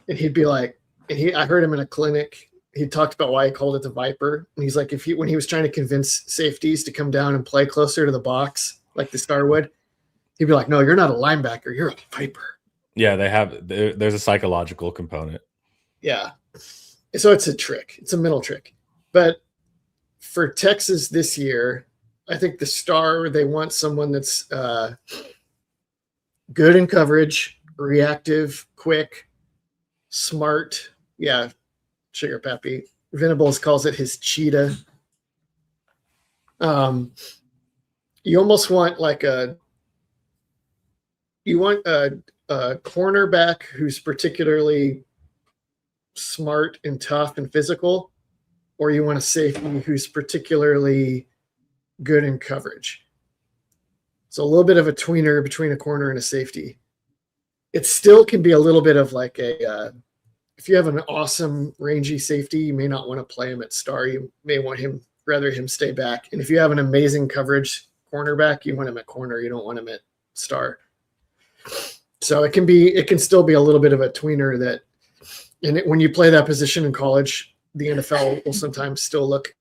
B: And he'd be like, I heard him in a clinic. He talked about why he called it the Viper. And he's like, when he was trying to convince safeties to come down and play closer to the box, like the star would, he'd be like, no, you're not a linebacker. You're a Viper.
A: Yeah, there's a psychological component.
B: Yeah. So it's a trick. It's a mental trick. But for Texas this year, I think the star, they want someone that's good in coverage, reactive, quick, smart. Yeah, Sugar Pappy. Venables calls it his cheetah. You almost want like a cornerback who's particularly smart and tough and physical, or you want a safety who's particularly good in coverage. So a little bit of a tweener between a corner and a safety. It still can be a little bit of like if you have an awesome rangy safety, you may not want to play him at star. You may want rather him stay back. And if you have an amazing coverage cornerback, you want him at corner. You don't want him at star. So it can still be a little bit of a tweener that, and when you play that position in college, the NFL will sometimes still look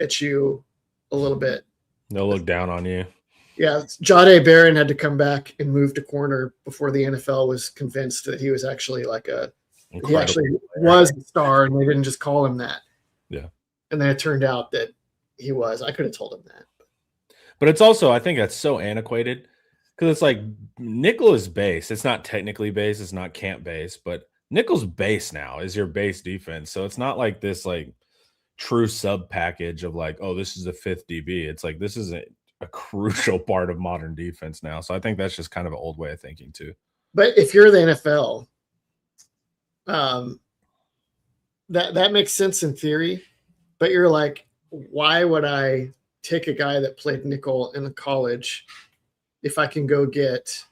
B: at you a little bit.
A: They'll look down on you.
B: Yeah, Jahdae Barron had to come back and move to corner before the NFL was convinced that he was actually he actually was the star, and they didn't just call him that.
A: Yeah.
B: And then it turned out that he was. I could have told him that.
A: But it's also, I think that's so antiquated because it's like nickel is base. It's not technically base. It's not camp base, but nickel's base now is your base defense. So it's not like this like true sub package of like, oh, this is a fifth DB. It's like this is a crucial part of modern defense now. So I think that's just kind of an old way of thinking too.
B: But if you're the NFL, that makes sense in theory. But you're like, why would I take a guy that played nickel in college if I can go get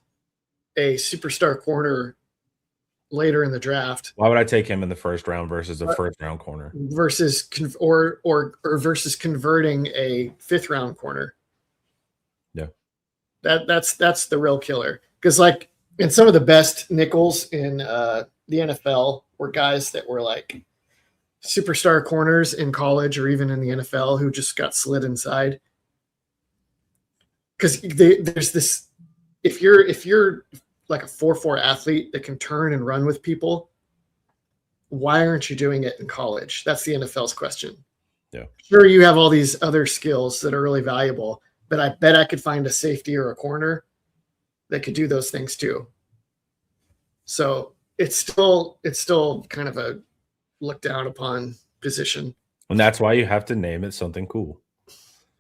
B: a superstar corner later in the draft
A: Why would I take him in the first round versus a first round corner?
B: versus versus converting a 5th round corner.
A: Yeah.
B: That's the real killer. Because like in some of the best nickels in the NFL were guys that were like superstar corners in college or even in the NFL who just got slid inside. Because there's this, if you're like a 4-4 athlete that can turn and run with people, why aren't you doing it in college? That's the NFL's question.
A: Yeah.
B: Sure, you have all these other skills that are really valuable, but I bet I could find a safety or a corner that could do those things too. So it's still kind of a looked down upon position.
A: And that's why you have to name it something cool.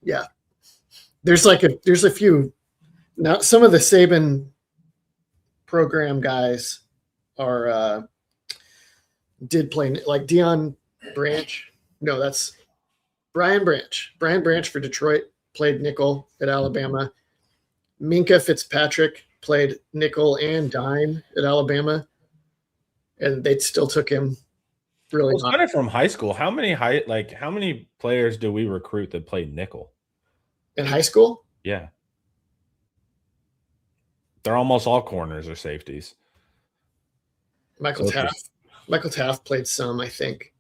B: Yeah. There's a few now. Some of the Saban program guys are did play, like Deion Branch. No, that's Brian Branch. Brian Branch for Detroit played nickel at Alabama. Minka Fitzpatrick played nickel and dime at Alabama, and they still took him really
A: Well, kind of from high school. How many players do we recruit that played nickel
B: in high school?
A: Yeah. They're almost all corners or safeties.
B: Michael Taft played some, I think.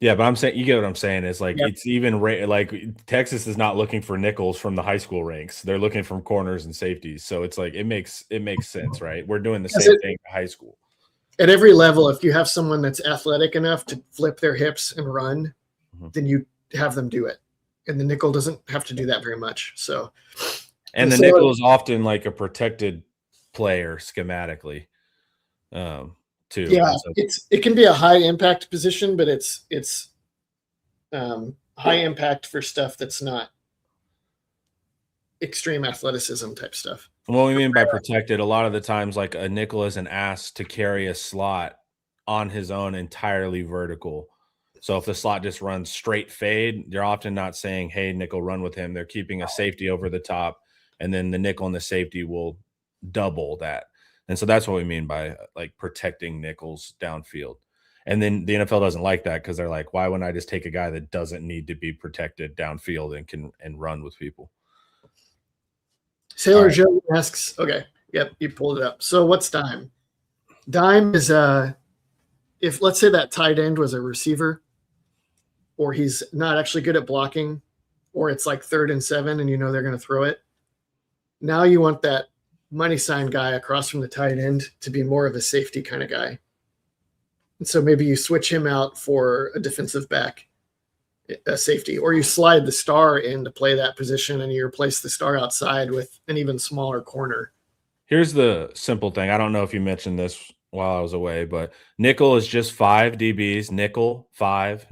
A: Yeah, but I'm saying, you get what I'm saying, is like, it's even like Texas is not looking for nickels from the high school ranks. They're looking from corners and safeties. So it's like it makes sense, right? We're doing the same thing in high school.
B: At every level, if you have someone that's athletic enough to flip their hips and run, then you have them do it. And the nickel doesn't have to do that very much. So,
A: and the nickel is often like a protected player schematically, too.
B: Yeah, it can be a high impact position, but it's high impact for stuff that's not extreme athleticism type stuff.
A: What we mean by protected, a lot of the times, like a nickel isn't asked to carry a slot on his own entirely vertical. So if the slot just runs straight fade, they're often not saying, hey, nickel, run with him. They're keeping a safety over the top, and then the nickel and the safety will double that. And so that's what we mean by like protecting nickels downfield. And then the NFL doesn't like that because they're like, why wouldn't I just take a guy that doesn't need to be protected downfield and can run with people?
B: Sailor Joe asks, okay, yep, you pulled it up. So what's dime? Dime is if let's say that tight end was a receiver, or he's not actually good at blocking, or it's like 3rd and 7 and you know they're going to throw it. Now you want that money sign guy across from the tight end to be more of a safety kind of guy. And so maybe you switch him out for a defensive back, a safety, or you slide the star in to play that position and you replace the star outside with an even smaller corner.
A: Here's the simple thing. I don't know if you mentioned this while I was away, but nickel is just 5 DBs, nickel 5,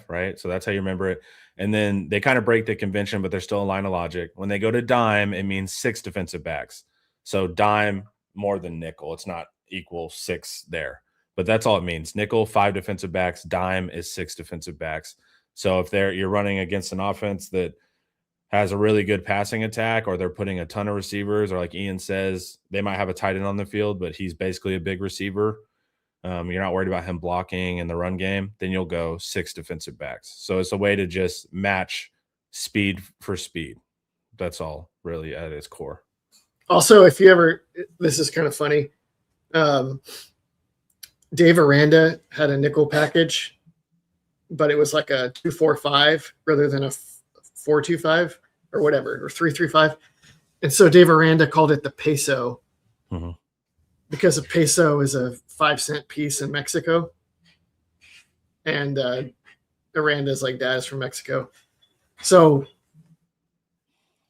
A: right? So that's how you remember it. And then they kind of break the convention, but they're still a line of logic. When they go to dime, it means 6 defensive backs. So dime more than nickel. It's not equal 6 there, but that's all it means. Nickel, 5 defensive backs. Dime is 6 defensive backs. So if you're running against an offense that has a really good passing attack, or they're putting a ton of receivers, or like Ian says, they might have a tight end on the field, but he's basically a big receiver. You're not worried about him blocking in the run game, then you'll go 6 defensive backs. So it's a way to just match speed for speed. That's all really at its core.
B: Also, if you ever, this is kind of funny. Dave Aranda had a nickel package, but it was like a 2-4-5 rather than a 4-2-5 or whatever, or 3-3-5. And so Dave Aranda called it the peso because a peso is a 5-cent piece in Mexico. And Aranda's like, Dad is from Mexico. So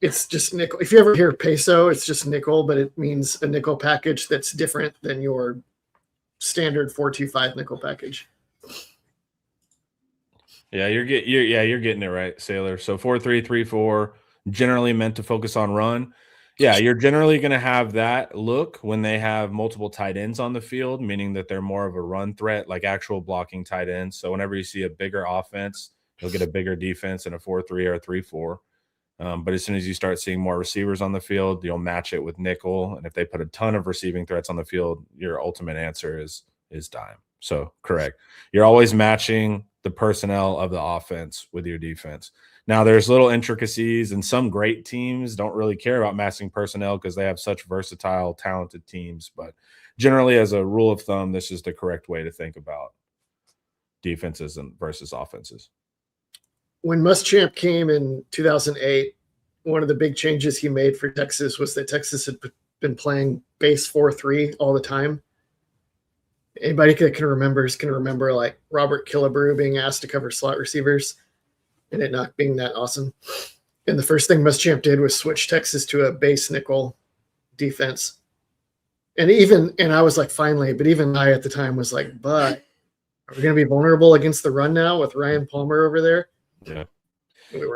B: it's just nickel. If you ever hear peso, it's just nickel, but it means a nickel package that's different than your standard 4-2-5 nickel package.
A: Yeah, you're getting it right, Sailor. So 4-3-3-4, generally meant to focus on run. Yeah, you're generally going to have that look when they have multiple tight ends on the field, meaning that they're more of a run threat, like actual blocking tight ends. So whenever you see a bigger offense, you'll get a bigger defense in a 4-3 or a 3-4. But as soon as you start seeing more receivers on the field, you'll match it with nickel. And if they put a ton of receiving threats on the field, your ultimate answer is dime. So correct. You're always matching the personnel of the offense with your defense. Now there's little intricacies, and some great teams don't really care about matching personnel because they have such versatile, talented teams. But generally, as a rule of thumb, this is the correct way to think about defenses versus offenses.
B: When Muschamp came in 2008, one of the big changes he made for Texas was that Texas had been playing base 4-3 all the time. Anybody that can remember like Robert Killebrew being asked to cover slot receivers and it not being that awesome. And the first thing Muschamp did was switch Texas to a base nickel defense. And I was like, finally, but even I at the time was like, but are we going to be vulnerable against the run now with Ryan Palmer over there?
A: Yeah.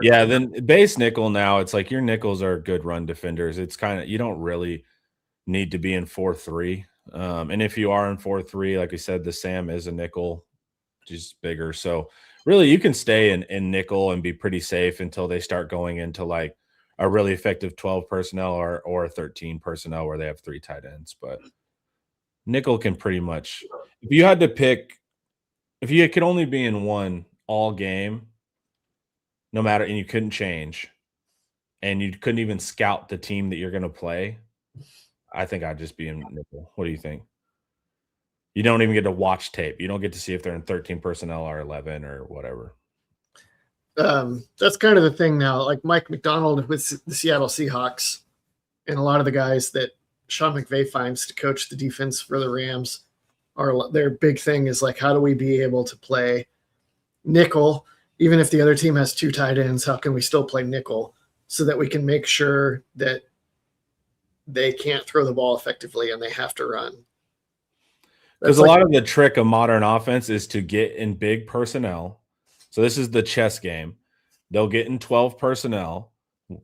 A: Yeah, then base nickel now, it's like your nickels are good run defenders. It's kind of, you don't really need to be in 4-3. And if you are in 4-3, like I said, the Sam is a nickel, just bigger. So really you can stay in nickel and be pretty safe until they start going into like a really effective 12 personnel or 13 personnel where they have 3 tight ends. But nickel can pretty much, if you had to pick, if you could only be in one all game, no matter, and you couldn't change, and you couldn't even scout the team that you're going to play, I think I'd just be in nickel. What do you think? You don't even get to watch tape. You don't get to see if they're in 13 personnel or 11 or whatever.
B: That's kind of the thing now. Like Mike McDonald with the Seattle Seahawks and a lot of the guys that Sean McVay finds to coach the defense for the Rams their big thing is like, how do we be able to play nickel? Even if the other team has 2 tight ends, how can we still play nickel so that we can make sure that they can't throw the ball effectively and they have to run?
A: Because a lot of the trick of modern offense is to get in big personnel. So this is the chess game. They'll get in 12 personnel,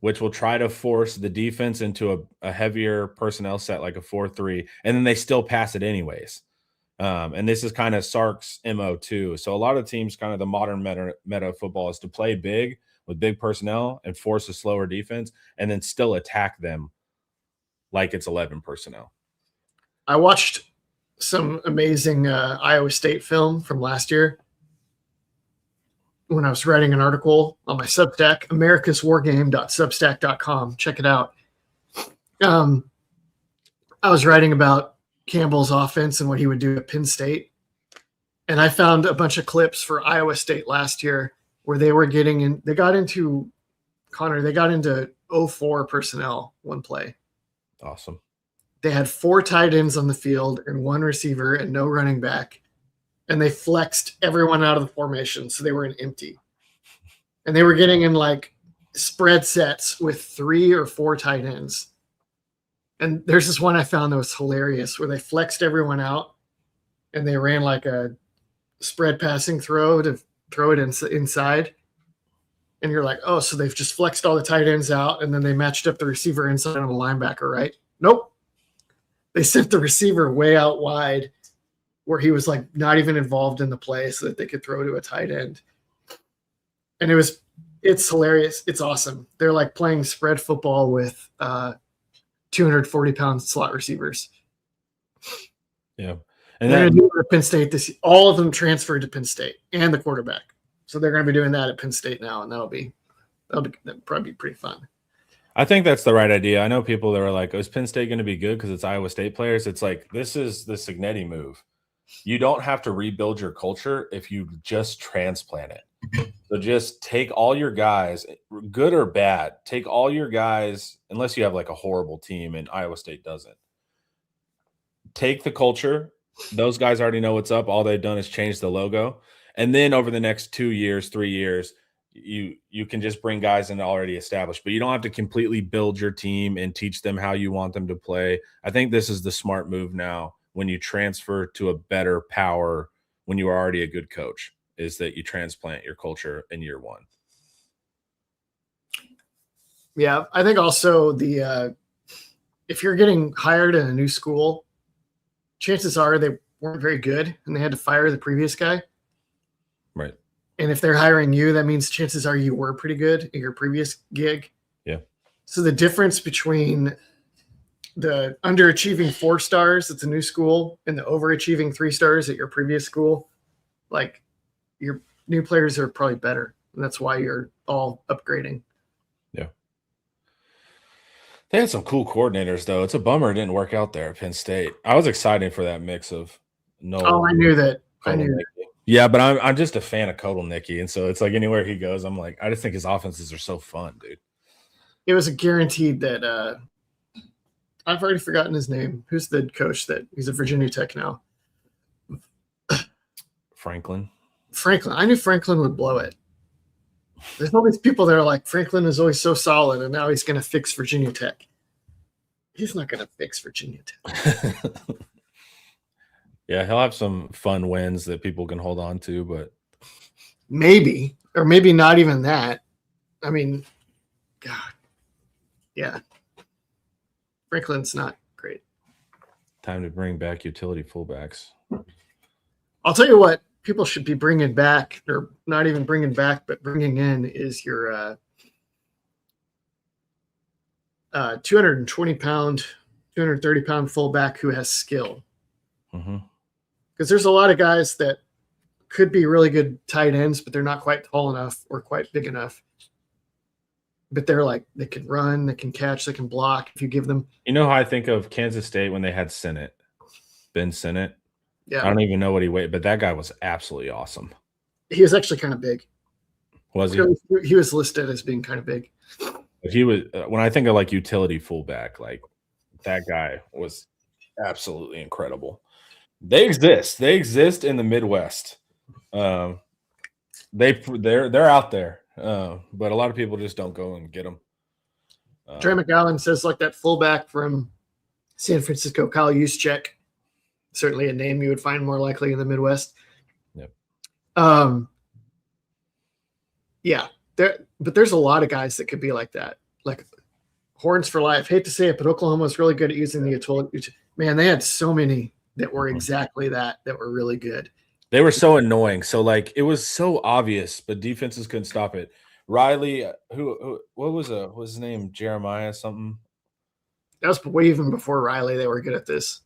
A: which will try to force the defense into a heavier personnel set like a 4-3, and then they still pass it anyways. And this is kind of Sark's MO too. So a lot of teams, kind of the modern meta of football is to play big with big personnel and force a slower defense and then still attack them like it's 11 personnel.
B: I watched some amazing Iowa State film from last year when I was writing an article on my Substack, americaswargame.substack.com. Check it out. I was writing about Campbell's offense and what he would do at Penn State. And I found a bunch of clips for Iowa State last year where they were they got into 04 personnel one play.
A: Awesome.
B: They had 4 tight ends on the field and 1 receiver and no running back. And they flexed everyone out of the formation. So they were in empty. And they were getting in like spread sets with 3 or 4 tight ends. And there's this one I found that was hilarious where they flexed everyone out and they ran like a spread passing throw to throw it inside. And you're like, oh, so they've just flexed all the tight ends out and then they matched up the receiver inside on the linebacker, right? Nope. They sent the receiver way out wide where he was like not even involved in the play so that they could throw to a tight end. And it's hilarious. It's awesome. They're like playing spread football with 240-pound slot receivers.
A: Yeah.
B: And they're going to do it at Penn State all of them transferred to Penn State and the quarterback. So they're going to be doing that at Penn State now, and that'll probably be pretty fun.
A: I think that's the right idea. I know people that are like, oh, is Penn State going to be good because it's Iowa State players? It's like, this is the Cignetti move. You don't have to rebuild your culture if you just transplant it. So just take all your guys, good or bad, take all your guys, unless you have like a horrible team and Iowa State doesn't. Take the culture. Those guys already know what's up. All they've done is change the logo. And then over the next 2 years, 3 years, you can just bring guys in already established. But you don't have to completely build your team and teach them how you want them to play. I think this is the smart move now when you transfer to a better power when you are already a good coach, is that you transplant your culture in year 1.
B: Yeah, I think also if you're getting hired in a new school, chances are they weren't very good and they had to fire the previous guy.
A: Right.
B: And if they're hiring you, that means chances are you were pretty good at your previous gig. So the difference between the underachieving 4 stars at the new school and the overachieving 3 stars at your previous school, like your new players are probably better. And that's why you're all upgrading.
A: Yeah. They had some cool coordinators, though. It's a bummer it didn't work out there at Penn State. I was excited for that mix of
B: Oh, I knew that.
A: Yeah, but I'm just a fan of Kotelnicki, and so it's like anywhere he goes, I'm like, I just think his offenses are so fun, dude.
B: It was a guaranteed that I've already forgotten his name. Who's the coach that he's at Virginia Tech now?
A: Franklin.
B: I knew Franklin would blow it. There's all these people that are like, Franklin is always so solid, and now he's going to fix Virginia Tech. He's not going to fix Virginia Tech.
A: Yeah, he'll have some fun wins that people can hold on to, but
B: maybe, or maybe not even that. I mean, God, yeah. Franklin's not great.
A: Time to bring back utility fullbacks.
B: I'll tell you what people should be bringing back, or not even bringing back, but bringing in is your 220-pound, 230-pound fullback who has skill. Because there's a lot of guys that could be really good tight ends, but they're not quite tall enough or quite big enough. But they're like, they can run, they can catch, they can block if you give them.
A: You know how I think of Kansas State when they had Ben Sinnott?
B: Yeah.
A: I don't even know what he weighed, but that guy was absolutely awesome.
B: He was actually kind of big.
A: Was he?
B: He was listed as being kind of big.
A: But he was, when I think of like utility fullback, like that guy was absolutely incredible. They exist in the Midwest. They're out there, but a lot of people just don't go and get them.
B: Trey McClellan says like that fullback from San Francisco, Kyle Juszczyk, certainly a name you would find more likely in the Midwest.
A: Yep.
B: Yeah, but there's a lot of guys that could be like that, like Horns for life. Hate to say it, but Oklahoma's really good at using the utility. Man, they had so many that were exactly that were really good.
A: They were so annoying. So like it was so obvious, but defenses couldn't stop it. Riley, what was his name? Jeremiah something.
B: That was way even before Riley. They were good at this.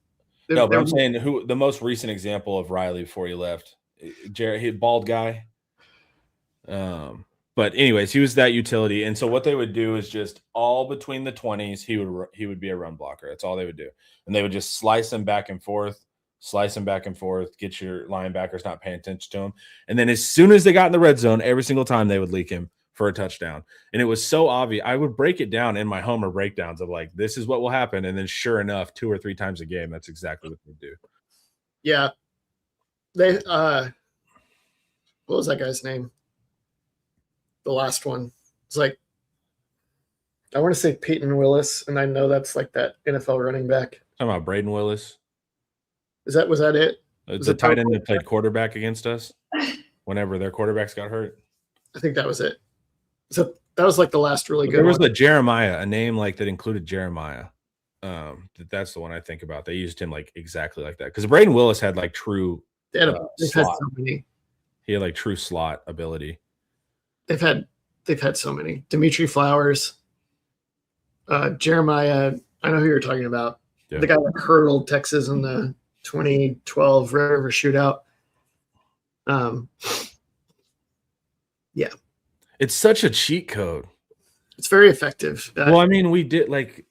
A: No, but I'm saying who the most recent example of Riley before he left. He bald guy. But anyways, he was that utility, and so what they would do is just all between the 20s, he would be a run blocker. That's all they would do, and they would just slice him back and forth, get your linebackers not paying attention to him, and then as soon as they got in the red zone, every single time they would leak him for a touchdown, and it was so obvious. I would break it down in my Homer breakdowns of like, this is what will happen, and then sure enough, 2 or 3 times a game, that's exactly what they do.
B: Yeah, they what was that guy's name? The last one. It's like, I want to say Peyton Willis, and I know that's like that NFL running back.
A: Talking about Braden Willis.
B: Was that it?
A: It's the tight end that played quarterback against us whenever their quarterbacks got hurt.
B: I think that was it. So that was like the last really good
A: There was
B: one.
A: the Jeremiah, a name like that included Jeremiah. That's the one I think about. They used him like exactly like that because Braden Willis had like true.
B: They've had so many.
A: He had like true slot ability.
B: They've had so many. Dimitri Flowers, Jeremiah. I know who you're talking about. Yeah. The guy that hurdled Texas in the 2012 Red River Shootout. Yeah,
A: it's such a cheat code.
B: It's very effective.
A: Well, I mean, we did like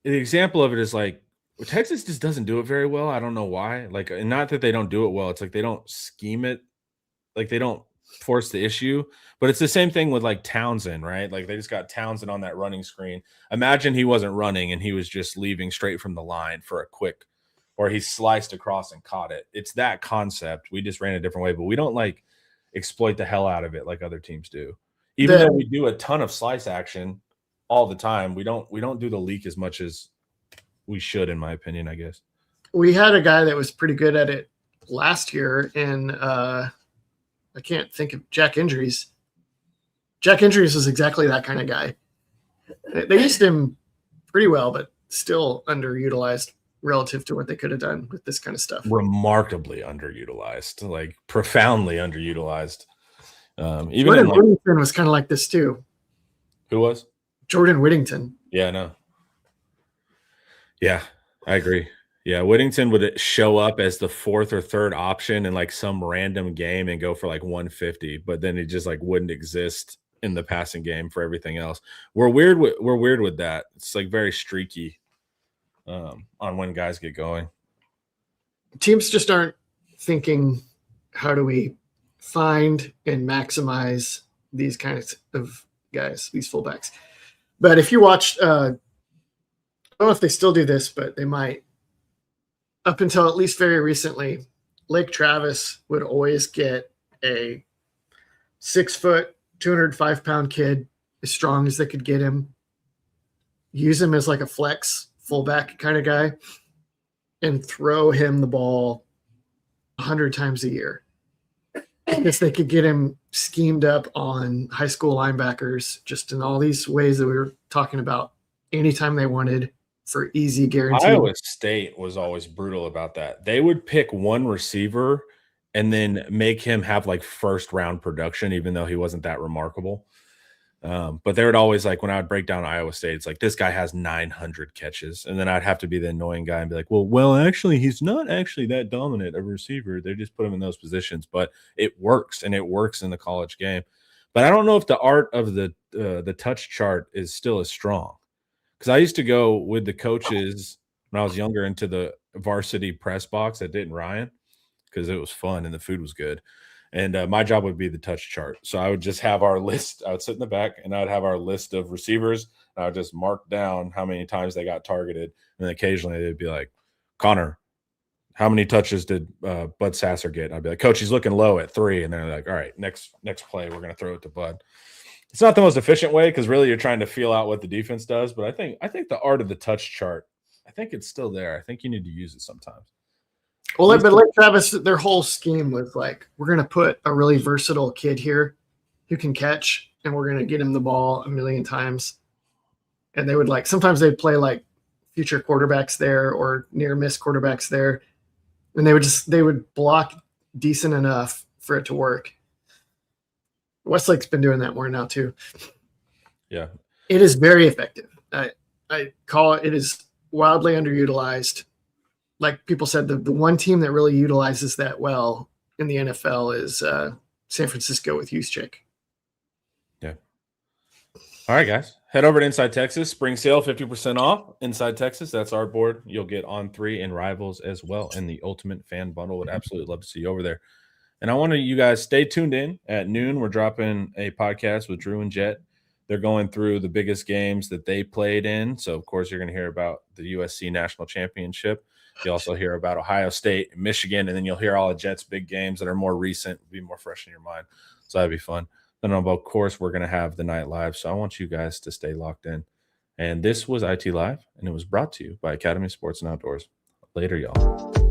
A: the example of it is like Texas just doesn't do it very well. I don't know why. Like, and not that they don't do it well. It's like they don't scheme it. Like they don't force the issue, but it's the same thing with like Townsend, right? Like they just got Townsend on that running screen. Imagine he wasn't running and he was just leaving straight from the line for a quick, or he sliced across and caught it. It's that concept. We just ran a different way, but we don't like exploit the hell out of it like other teams do. Even though we do a ton of slice action all the time, we don't do the leak as much as we should, in my opinion, I guess.
B: We had a guy that was pretty good at it last year, and I can't think of Jack Injuries. Jack Injuries was exactly that kind of guy. They used him pretty well, but still underutilized relative to what they could have done with this kind of stuff.
A: Remarkably underutilized, like profoundly underutilized.
B: Jordan Whittington was kind of like this too.
A: Who was?
B: Jordan Whittington.
A: Yeah, no. Yeah, I agree. Yeah, Whittington would show up as the 4th or 3rd option in like some random game and go for like 150, but then he just like wouldn't exist in the passing game for everything else. We're weird with that. It's like very streaky on when guys get going.
B: Teams just aren't thinking, how do we find and maximize these kinds of guys, these fullbacks. But if you watched, I don't know if they still do this, but they might. Up until at least very recently, Lake Travis would always get a 6 foot, 205-pound kid, as strong as they could get him, use him as like a flex fullback kind of guy, and throw him the ball 100 times a year. Because they could get him schemed up on high school linebackers, just in all these ways that we were talking about, anytime they wanted, for easy guarantee.
A: Iowa State was always brutal about that. They would pick one receiver and then make him have like 1st round production, even though he wasn't that remarkable. But they would always, like, when I would break down Iowa State, it's like, this guy has 900 catches. And then I'd have to be the annoying guy and be like, well, actually, he's not actually that dominant of a receiver. They just put him in those positions. But it works, and it works in the college game. But I don't know if the art of the touch chart is still as strong. Because I used to go with the coaches when I was younger into the varsity press box at Denton Ryan because it was fun and the food was good. And my job would be the touch chart. So I would just have our list. I would sit in the back, and I would have our list of receivers. And I would just mark down how many times they got targeted. And then occasionally they'd be like, Connor, how many touches did Bud Sasser get? And I'd be like, Coach, he's looking low at 3. And then they're like, all right, next play, we're going to throw it to Bud. It's not the most efficient way because really you're trying to feel out what the defense does. But I think the art of the touch chart, I think it's still there. I think you need to use it sometimes.
B: Well, but Lake Travis, their whole scheme was like, we're going to put a really versatile kid here who can catch, and we're going to get him the ball 1,000,000 times. And they would like, sometimes they'd play like future quarterbacks there or near miss quarterbacks there. And they would block decent enough for it to work. Westlake's been doing that more now too.
A: Yeah.
B: It is very effective. I call it is wildly underutilized. Like people said, the one team that really utilizes that well in the NFL is San Francisco with Juszczyk.
A: Yeah. All right, guys. Head over to Inside Texas. Spring sale, 50% off. Inside Texas, that's our board. You'll get On 3 and Rivals as well. And the Ultimate Fan Bundle. Would absolutely love to see you over there. And I want you guys stay tuned in. At noon, we're dropping a podcast with Drew and Jet. They're going through the biggest games that they played in. So, of course, you're going to hear about the USC National Championship. You'll also hear about Ohio State and Michigan, and then you'll hear all the Jets' big games that are more recent, be more fresh in your mind. So that'd be fun. Then, of course, we're going to have the night live. So I want you guys to stay locked in. And this was IT Live, and it was brought to you by Academy Sports and Outdoors. Later, y'all.